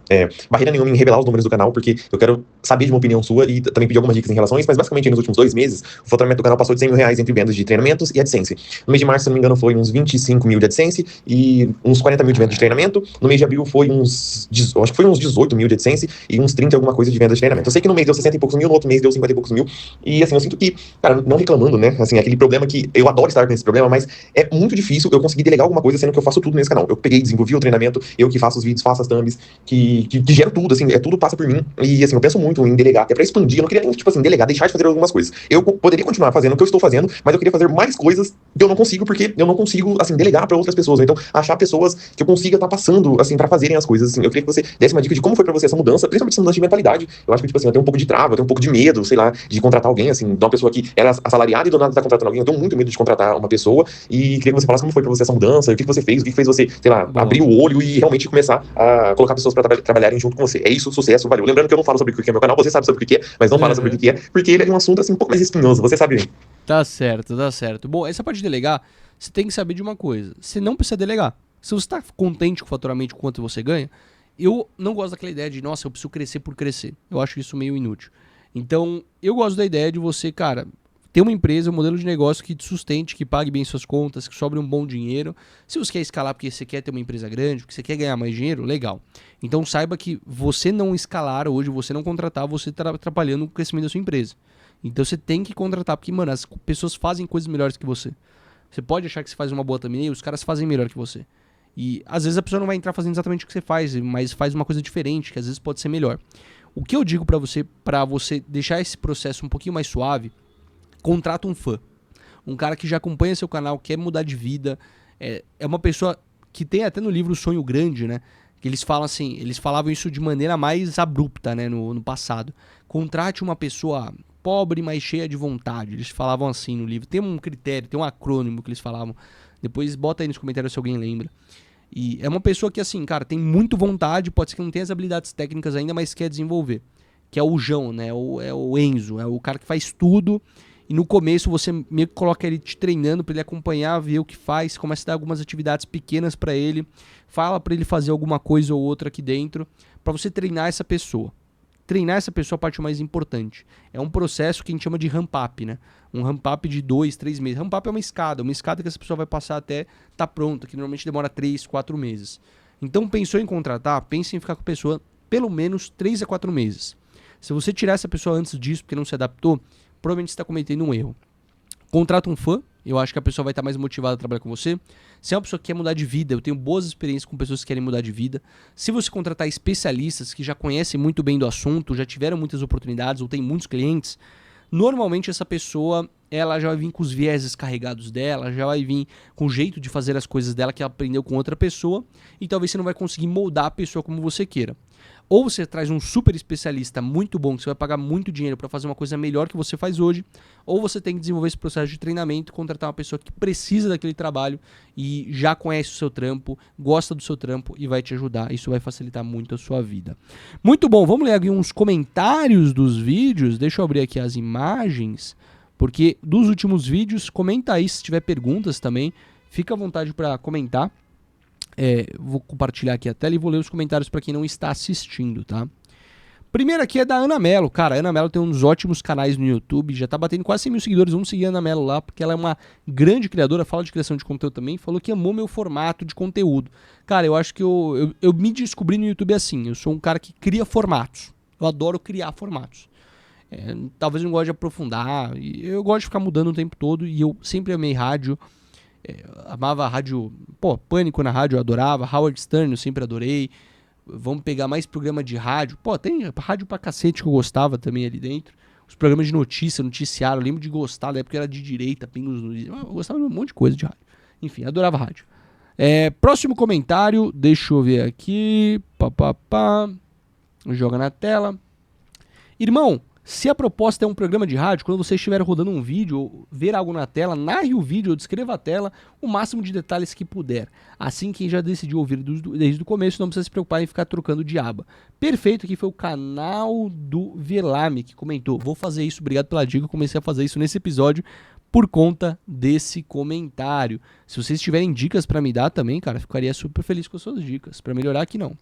barreira nenhuma em revelar os números do canal, porque eu quero saber de uma opinião sua e também pedir algumas dicas em relação a isso, mas basicamente nos últimos 2 meses, o faturamento do canal passou de R$100 mil entre vendas de treinamentos e AdSense. No mês de março, se não me engano, foi uns 25 mil de AdSense e uns 40 mil de vendas de treinamento. No mês de abril foi uns 18 mil de AdSense e uns 30 alguma coisa de vendas de treinamento. Eu sei que no mês deu 60 e poucos mil, no outro mês deu 50 e poucos mil, e assim, eu sinto que, cara, não reclamando, né, assim, aquele problema que eu adoro estar com esse problema, mas é muito difícil eu conseguir delegar alguma coisa, sendo que eu faço tudo nesse canal. Eu peguei, desenvolvi o treinamento, eu que faço os vídeos, faço as thumbs, que gero tudo, assim, tudo passa por mim, e assim, eu penso muito em delegar, até pra expandir, eu não queria nem, tipo assim, delegar, deixar de fazer algumas coisas. Eu poderia continuar fazendo o que eu estou fazendo, mas eu queria fazer mais coisas que eu não consigo, porque eu não consigo, assim, delegar pra outras pessoas, então, achar pessoas que eu consiga estar passando, assim, pra fazerem as coisas, assim. Eu queria que você desse uma dica de como foi pra você essa mudança, principalmente essa mudança de mentalidade. Eu acho que, tipo assim, eu tenho um pouco de trava, eu tenho um pouco de medo, sei lá, de contratar alguém, assim, de uma pessoa que era assalariada e do nada tá contratando alguém. Eu tenho muito medo de contratar uma pessoa e queria que você falasse como foi pra você essa mudança, o que você fez, o que fez você, sei lá, abrir o olho e realmente começar a colocar pessoas pra trabalharem junto com você. É isso, sucesso, valeu. Lembrando que eu não falo sobre o que é meu canal, você sabe sobre o que é, mas não fala sobre o que é, porque ele é um assunto, assim, um pouco mais espinhoso, você sabe bem. Tá certo, tá certo. Bom, essa parte de delegar, você tem que saber de uma coisa. Você não precisa delegar. Se você tá contente com o faturamento, com quanto você ganha, eu não gosto daquela ideia de, nossa, eu preciso crescer por crescer. Eu acho isso meio inútil. Então, eu gosto da ideia de você, cara, ter uma empresa, um modelo de negócio que te sustente, que pague bem suas contas, que sobre um bom dinheiro. Se você quer escalar porque você quer ter uma empresa grande, porque você quer ganhar mais dinheiro, legal. Então, saiba que você não escalar hoje, você não contratar, você está atrapalhando o crescimento da sua empresa. Então, você tem que contratar, porque, mano, as pessoas fazem coisas melhores que você. Você pode achar que você faz uma boa também, os caras fazem melhor que você. E às vezes a pessoa não vai entrar fazendo exatamente o que você faz, mas faz uma coisa diferente, que às vezes pode ser melhor. O que eu digo pra você deixar esse processo um pouquinho mais suave, contrata um fã. Um cara que já acompanha seu canal, quer mudar de vida, é uma pessoa que tem até no livro O Sonho Grande, né? Que eles falam assim, eles falavam isso de maneira mais abrupta, né, no passado. Contrate uma pessoa pobre, mas cheia de vontade. Eles falavam assim no livro. Tem um critério, tem um acrônimo que eles falavam. Depois bota aí nos comentários se alguém lembra. E é uma pessoa que, assim, cara, tem muito vontade, pode ser que não tenha as habilidades técnicas ainda, mas quer desenvolver. Que é o João, né? É o Enzo, é o cara que faz tudo. E no começo você meio que coloca ele te treinando pra ele acompanhar, ver o que faz, começa a dar algumas atividades pequenas pra ele, fala pra ele fazer alguma coisa ou outra aqui dentro, pra você treinar essa pessoa. Treinar essa pessoa é a parte mais importante. É um processo que a gente chama de ramp-up, né? Um ramp-up de 2, 3 meses. Ramp-up é uma escada que essa pessoa vai passar até tá pronta, que normalmente demora 3, 4 meses. Então pensou em contratar, pense em ficar com a pessoa pelo menos 3 a 4 meses. Se você tirar essa pessoa antes disso, porque não se adaptou, provavelmente você está cometendo um erro. Contrata um fã, eu acho que a pessoa vai estar mais motivada a trabalhar com você. Se é uma pessoa que quer mudar de vida, eu tenho boas experiências com pessoas que querem mudar de vida. Se você contratar especialistas que já conhecem muito bem do assunto, já tiveram muitas oportunidades ou tem muitos clientes, normalmente essa pessoa ela já vai vir com os vieses carregados dela, já vai vir com o jeito de fazer as coisas dela que ela aprendeu com outra pessoa e talvez você não vai conseguir moldar a pessoa como você queira. Ou você traz um super especialista muito bom, que você vai pagar muito dinheiro para fazer uma coisa melhor que você faz hoje, ou você tem que desenvolver esse processo de treinamento, contratar uma pessoa que precisa daquele trabalho e já conhece o seu trampo, gosta do seu trampo e vai te ajudar. Isso vai facilitar muito a sua vida. Muito bom, vamos ler aqui uns comentários dos vídeos. Deixa eu abrir aqui as imagens, porque dos últimos vídeos, comenta aí se tiver perguntas também, fica à vontade para comentar. Vou compartilhar aqui a tela e vou ler os comentários para quem não está assistindo, tá? Primeiro aqui é da Ana Mello. Cara, a Ana Mello tem uns ótimos canais no YouTube, já tá batendo quase 100 mil seguidores. Vamos seguir a Ana Mello lá, porque ela é uma grande criadora, fala de criação de conteúdo também, falou que amou meu formato de conteúdo. Cara, eu acho que eu me descobri no YouTube assim, eu sou um cara que cria formatos. Eu adoro criar formatos. Talvez eu não goste de aprofundar, eu gosto de ficar mudando o tempo todo e eu sempre amei rádio. Amava a rádio, Pânico na rádio eu adorava, Howard Stern eu sempre adorei. Vamos pegar mais programa de rádio, tem rádio pra cacete que eu gostava também ali dentro. Os programas de notícia, noticiário, eu lembro de gostar, da época era de direita, Pingos no... Eu gostava de um monte de coisa de rádio. Enfim, adorava rádio. Próximo comentário, deixa eu ver aqui, joga na tela. Irmão, se a proposta é um programa de rádio, quando você estiver rodando um vídeo ou ver algo na tela, narre o vídeo ou descreva a tela o máximo de detalhes que puder. Assim, quem já decidiu ouvir desde o começo não precisa se preocupar em ficar trocando de aba. Perfeito, aqui foi o canal do Velame que comentou. Vou fazer isso, obrigado pela dica, eu comecei a fazer isso nesse episódio por conta desse comentário. Se vocês tiverem dicas pra me dar também, cara, ficaria super feliz com as suas dicas. Pra melhorar aqui não.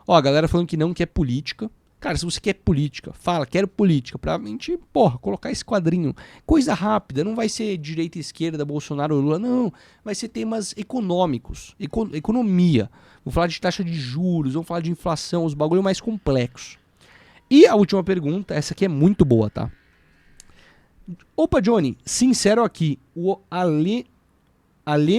Ó, a galera falando que não quer política. Cara, se você quer política, fala, quero política, pra gente, colocar esse quadrinho. Coisa rápida, não vai ser direita e esquerda, Bolsonaro ou Lula, não. Vai ser temas econômicos, economia. Vou falar de taxa de juros, vamos falar de inflação, os bagulho mais complexos. E a última pergunta, essa aqui é muito boa, tá? Opa, Johnny, sincero aqui, o Ale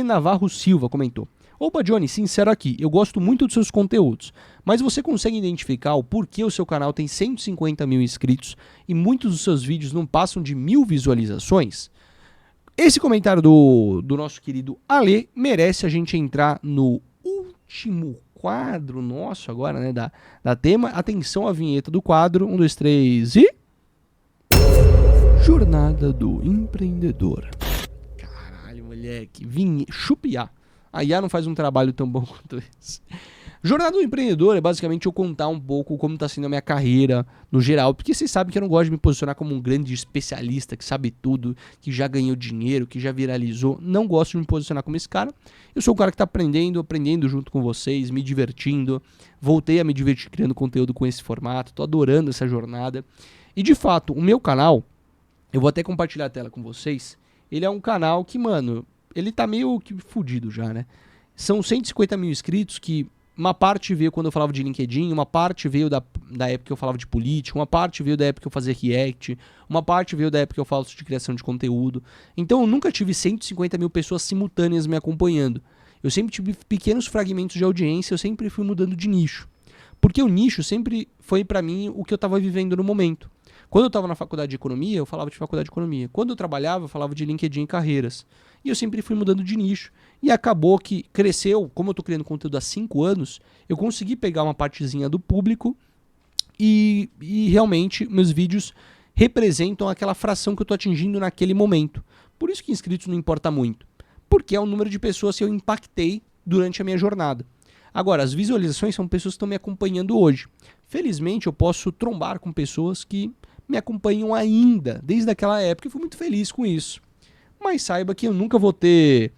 Navarro Silva comentou. Opa, Johnny, sincero aqui, eu gosto muito dos seus conteúdos, mas você consegue identificar o porquê o seu canal tem 150 mil inscritos e muitos dos seus vídeos não passam de 1000 visualizações? Esse comentário do nosso querido Ale merece a gente entrar no último quadro nosso agora, né, da tema. Atenção à vinheta do quadro, 1, 2, 3 e... Jornada do Empreendedor. Caralho, moleque, chupiá. A IA não faz um trabalho tão bom quanto esse. Jornada do Empreendedor é basicamente eu contar um pouco como está sendo a minha carreira no geral, porque vocês sabem que eu não gosto de me posicionar como um grande especialista que sabe tudo, que já ganhou dinheiro, que já viralizou. Não gosto de me posicionar como esse cara. Eu sou um cara que está aprendendo junto com vocês, me divertindo. Voltei a me divertir criando conteúdo com esse formato, tô adorando essa jornada. E de fato, o meu canal, eu vou até compartilhar a tela com vocês, ele é um canal que, mano... Ele tá meio que fudido já, né? São 150 mil inscritos que uma parte veio quando eu falava de LinkedIn, uma parte veio da época que eu falava de política, uma parte veio da época que eu fazia React, uma parte veio da época que eu falo de criação de conteúdo. Então eu nunca tive 150 mil pessoas simultâneas me acompanhando. Eu sempre tive pequenos fragmentos de audiência, eu sempre fui mudando de nicho. Porque o nicho sempre foi pra mim o que eu tava vivendo no momento. Quando eu estava na faculdade de economia, eu falava de faculdade de economia. Quando eu trabalhava, eu falava de LinkedIn e carreiras. E eu sempre fui mudando de nicho. E acabou que cresceu, como eu estou criando conteúdo há 5 anos, eu consegui pegar uma partezinha do público e realmente meus vídeos representam aquela fração que eu estou atingindo naquele momento. Por isso que inscritos não importa muito. Porque é o número de pessoas que eu impactei durante a minha jornada. Agora, as visualizações são pessoas que estão me acompanhando hoje. Felizmente, eu posso trombar com pessoas que me acompanham ainda, desde aquela época, e fui muito feliz com isso. Mas saiba que eu nunca vou ter...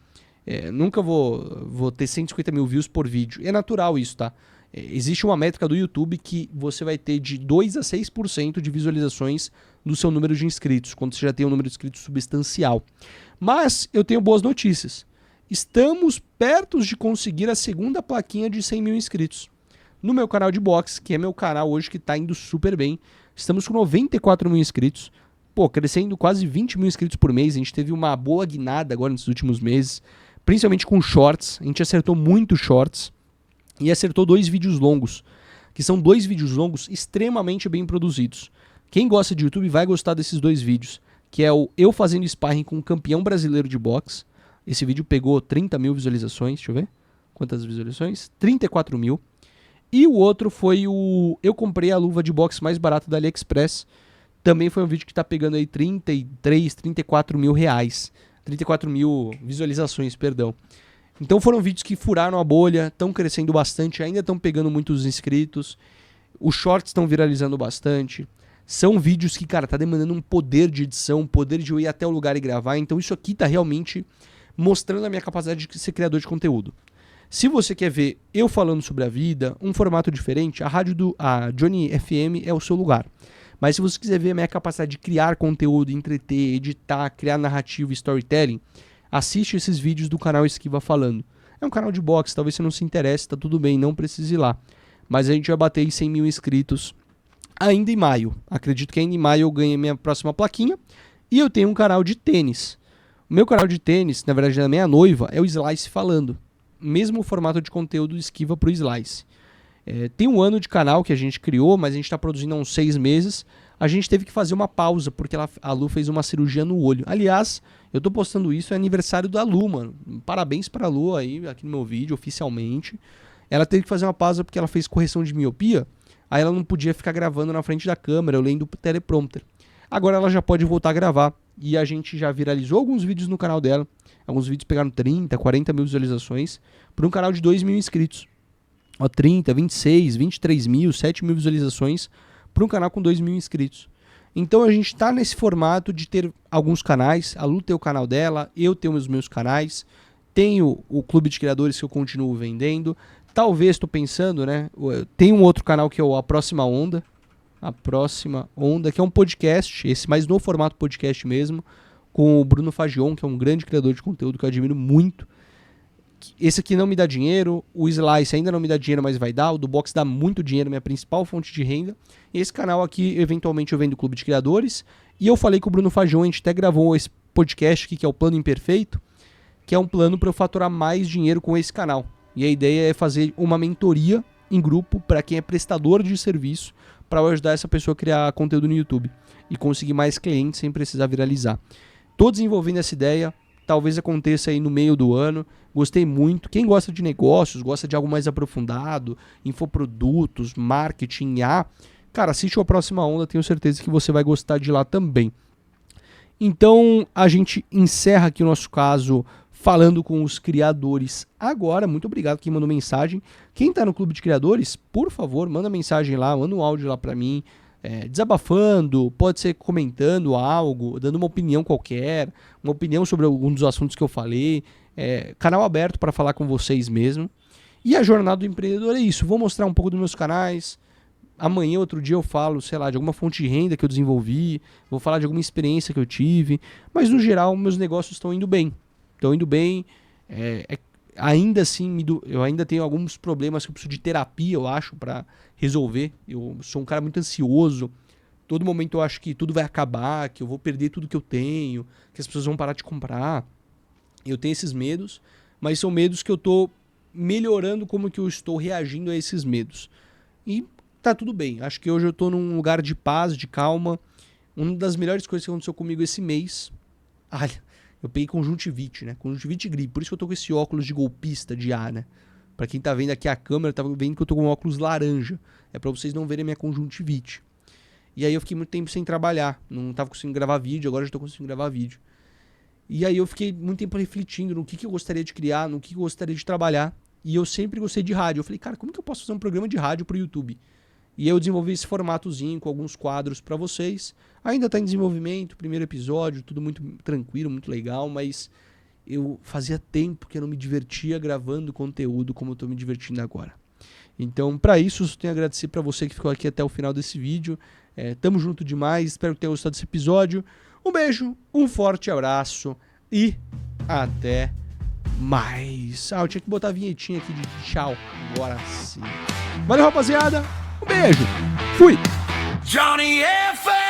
nunca vou ter 150 mil views por vídeo. É natural isso, tá? Existe uma métrica do YouTube que você vai ter de 2 a 6% de visualizações no seu número de inscritos, quando você já tem um número de inscritos substancial. Mas eu tenho boas notícias. Estamos perto de conseguir a segunda plaquinha de 100 mil inscritos. No meu canal de boxe, que é meu canal hoje que está indo super bem, estamos com 94 mil inscritos. Pô, crescendo quase 20 mil inscritos por mês. A gente teve uma boa guinada agora nesses últimos meses, principalmente com shorts. A gente acertou muito shorts e acertou 2 vídeos longos, que são 2 vídeos longos extremamente bem produzidos. Quem gosta de YouTube vai gostar desses 2 vídeos, que é o eu fazendo sparring com um campeão brasileiro de boxe. Esse vídeo pegou 30 mil visualizações, deixa eu ver. Quantas visualizações? 34 mil. E o outro foi o eu comprei a luva de boxe mais barata da AliExpress. Também foi um vídeo que está pegando aí 33, 34 mil reais. 34 mil visualizações, perdão. Então foram vídeos que furaram a bolha, estão crescendo bastante, ainda estão pegando muitos inscritos. Os shorts estão viralizando bastante. São vídeos que, cara, tá demandando um poder de edição, um poder de eu ir até o lugar e gravar. Então isso aqui tá realmente mostrando a minha capacidade de ser criador de conteúdo. Se você quer ver eu falando sobre a vida, um formato diferente, a Johnny FM é o seu lugar. Mas se você quiser ver a minha capacidade de criar conteúdo, entreter, editar, criar narrativa e storytelling, assiste esses vídeos do canal Esquiva Falando. É um canal de boxe, talvez você não se interesse, tá tudo bem, não precise ir lá. Mas a gente vai bater 100 mil inscritos ainda em maio. Acredito que ainda em maio eu ganhei minha próxima plaquinha. E eu tenho um canal de tênis. O meu canal de tênis, na verdade da minha noiva, é o Slice Falando. Mesmo formato de conteúdo Esquiva pro Slice. Tem um ano de canal que a gente criou, mas a gente está produzindo há uns 6 meses. A gente teve que fazer uma pausa, porque a Lu fez uma cirurgia no olho. Aliás, eu tô postando isso, é aniversário da Lu, mano. Parabéns pra Lu aí, aqui no meu vídeo, oficialmente. Ela teve que fazer uma pausa porque ela fez correção de miopia. Aí ela não podia ficar gravando na frente da câmera, eu lendo o teleprompter. Agora ela já pode voltar a gravar. E a gente já viralizou alguns vídeos no canal dela. Alguns vídeos pegaram 30, 40 mil visualizações. Para um canal de 2 mil inscritos. 30, 26, 23 mil, 7 mil visualizações. Para um canal com 2 mil inscritos. Então a gente está nesse formato de ter alguns canais. A Lu tem o canal dela, eu tenho os meus canais. Tenho o Clube de Criadores que eu continuo vendendo. Talvez, estou pensando, né? Tem um outro canal que é o A Próxima Onda. A Próxima Onda, que é um podcast, esse mais no formato podcast mesmo, com o Bruno Fagion, que é um grande criador de conteúdo que eu admiro muito. Esse aqui não me dá dinheiro, o Slice ainda não me dá dinheiro, mas vai dar, o do Box dá muito dinheiro, minha principal fonte de renda. E esse canal aqui, eventualmente, eu vendo o Clube de Criadores. E eu falei com o Bruno Fagion, a gente até gravou esse podcast aqui, que é o Plano Imperfeito, que é um plano para eu faturar mais dinheiro com esse canal. E a ideia é fazer uma mentoria em grupo para quem é prestador de serviço, para ajudar essa pessoa a criar conteúdo no YouTube e conseguir mais clientes sem precisar viralizar. Tô desenvolvendo essa ideia, talvez aconteça aí no meio do ano. Gostei muito. Quem gosta de negócios, gosta de algo mais aprofundado, infoprodutos, marketing, cara, assiste a Próxima Onda, tenho certeza que você vai gostar de lá também. Então, a gente encerra aqui o nosso caso falando com os criadores agora. Muito obrigado quem mandou mensagem. Quem está no Clube de Criadores, por favor, manda mensagem lá, manda um áudio lá para mim, desabafando, pode ser comentando algo, dando uma opinião qualquer, uma opinião sobre algum dos assuntos que eu falei. Canal aberto para falar com vocês mesmo. E a jornada do empreendedor é isso. Vou mostrar um pouco dos meus canais. Amanhã, outro dia eu falo, sei lá, de alguma fonte de renda que eu desenvolvi, vou falar de alguma experiência que eu tive, mas no geral meus negócios estão indo bem. Ainda assim, eu ainda tenho alguns problemas que eu preciso de terapia, eu acho, para resolver. Eu sou um cara muito ansioso. Todo momento eu acho que tudo vai acabar, que eu vou perder tudo que eu tenho, que as pessoas vão parar de comprar. Eu tenho esses medos, mas são medos que eu tô melhorando como que eu estou reagindo a esses medos. E tá tudo bem. Acho que hoje eu tô num lugar de paz, de calma. Uma das melhores coisas que aconteceu comigo esse mês... Olha, eu peguei conjuntivite, né? Conjuntivite e gripe. Por isso que eu tô com esse óculos de golpista de ar, né? Pra quem tá vendo aqui a câmera, tá vendo que eu tô com um óculos laranja. É pra vocês não verem a minha conjuntivite. E aí eu fiquei muito tempo sem trabalhar. Não tava conseguindo gravar vídeo, agora já tô conseguindo gravar vídeo. E aí eu fiquei muito tempo refletindo no que eu gostaria de criar, no que eu gostaria de trabalhar. E eu sempre gostei de rádio. Eu falei, cara, como que eu posso fazer um programa de rádio pro YouTube? E aí eu desenvolvi esse formatozinho com alguns quadros pra vocês. Ainda tá em desenvolvimento, primeiro episódio, tudo muito tranquilo, muito legal, mas eu fazia tempo que eu não me divertia gravando conteúdo como eu tô me divertindo agora. Então, pra isso, eu tenho a agradecer pra você que ficou aqui até o final desse vídeo. Tamo junto demais, espero que tenha gostado desse episódio. Um beijo, um forte abraço e até mais. Eu tinha que botar a vinhetinha aqui de tchau, agora sim. Valeu, rapaziada, um beijo, fui! Johnny FM!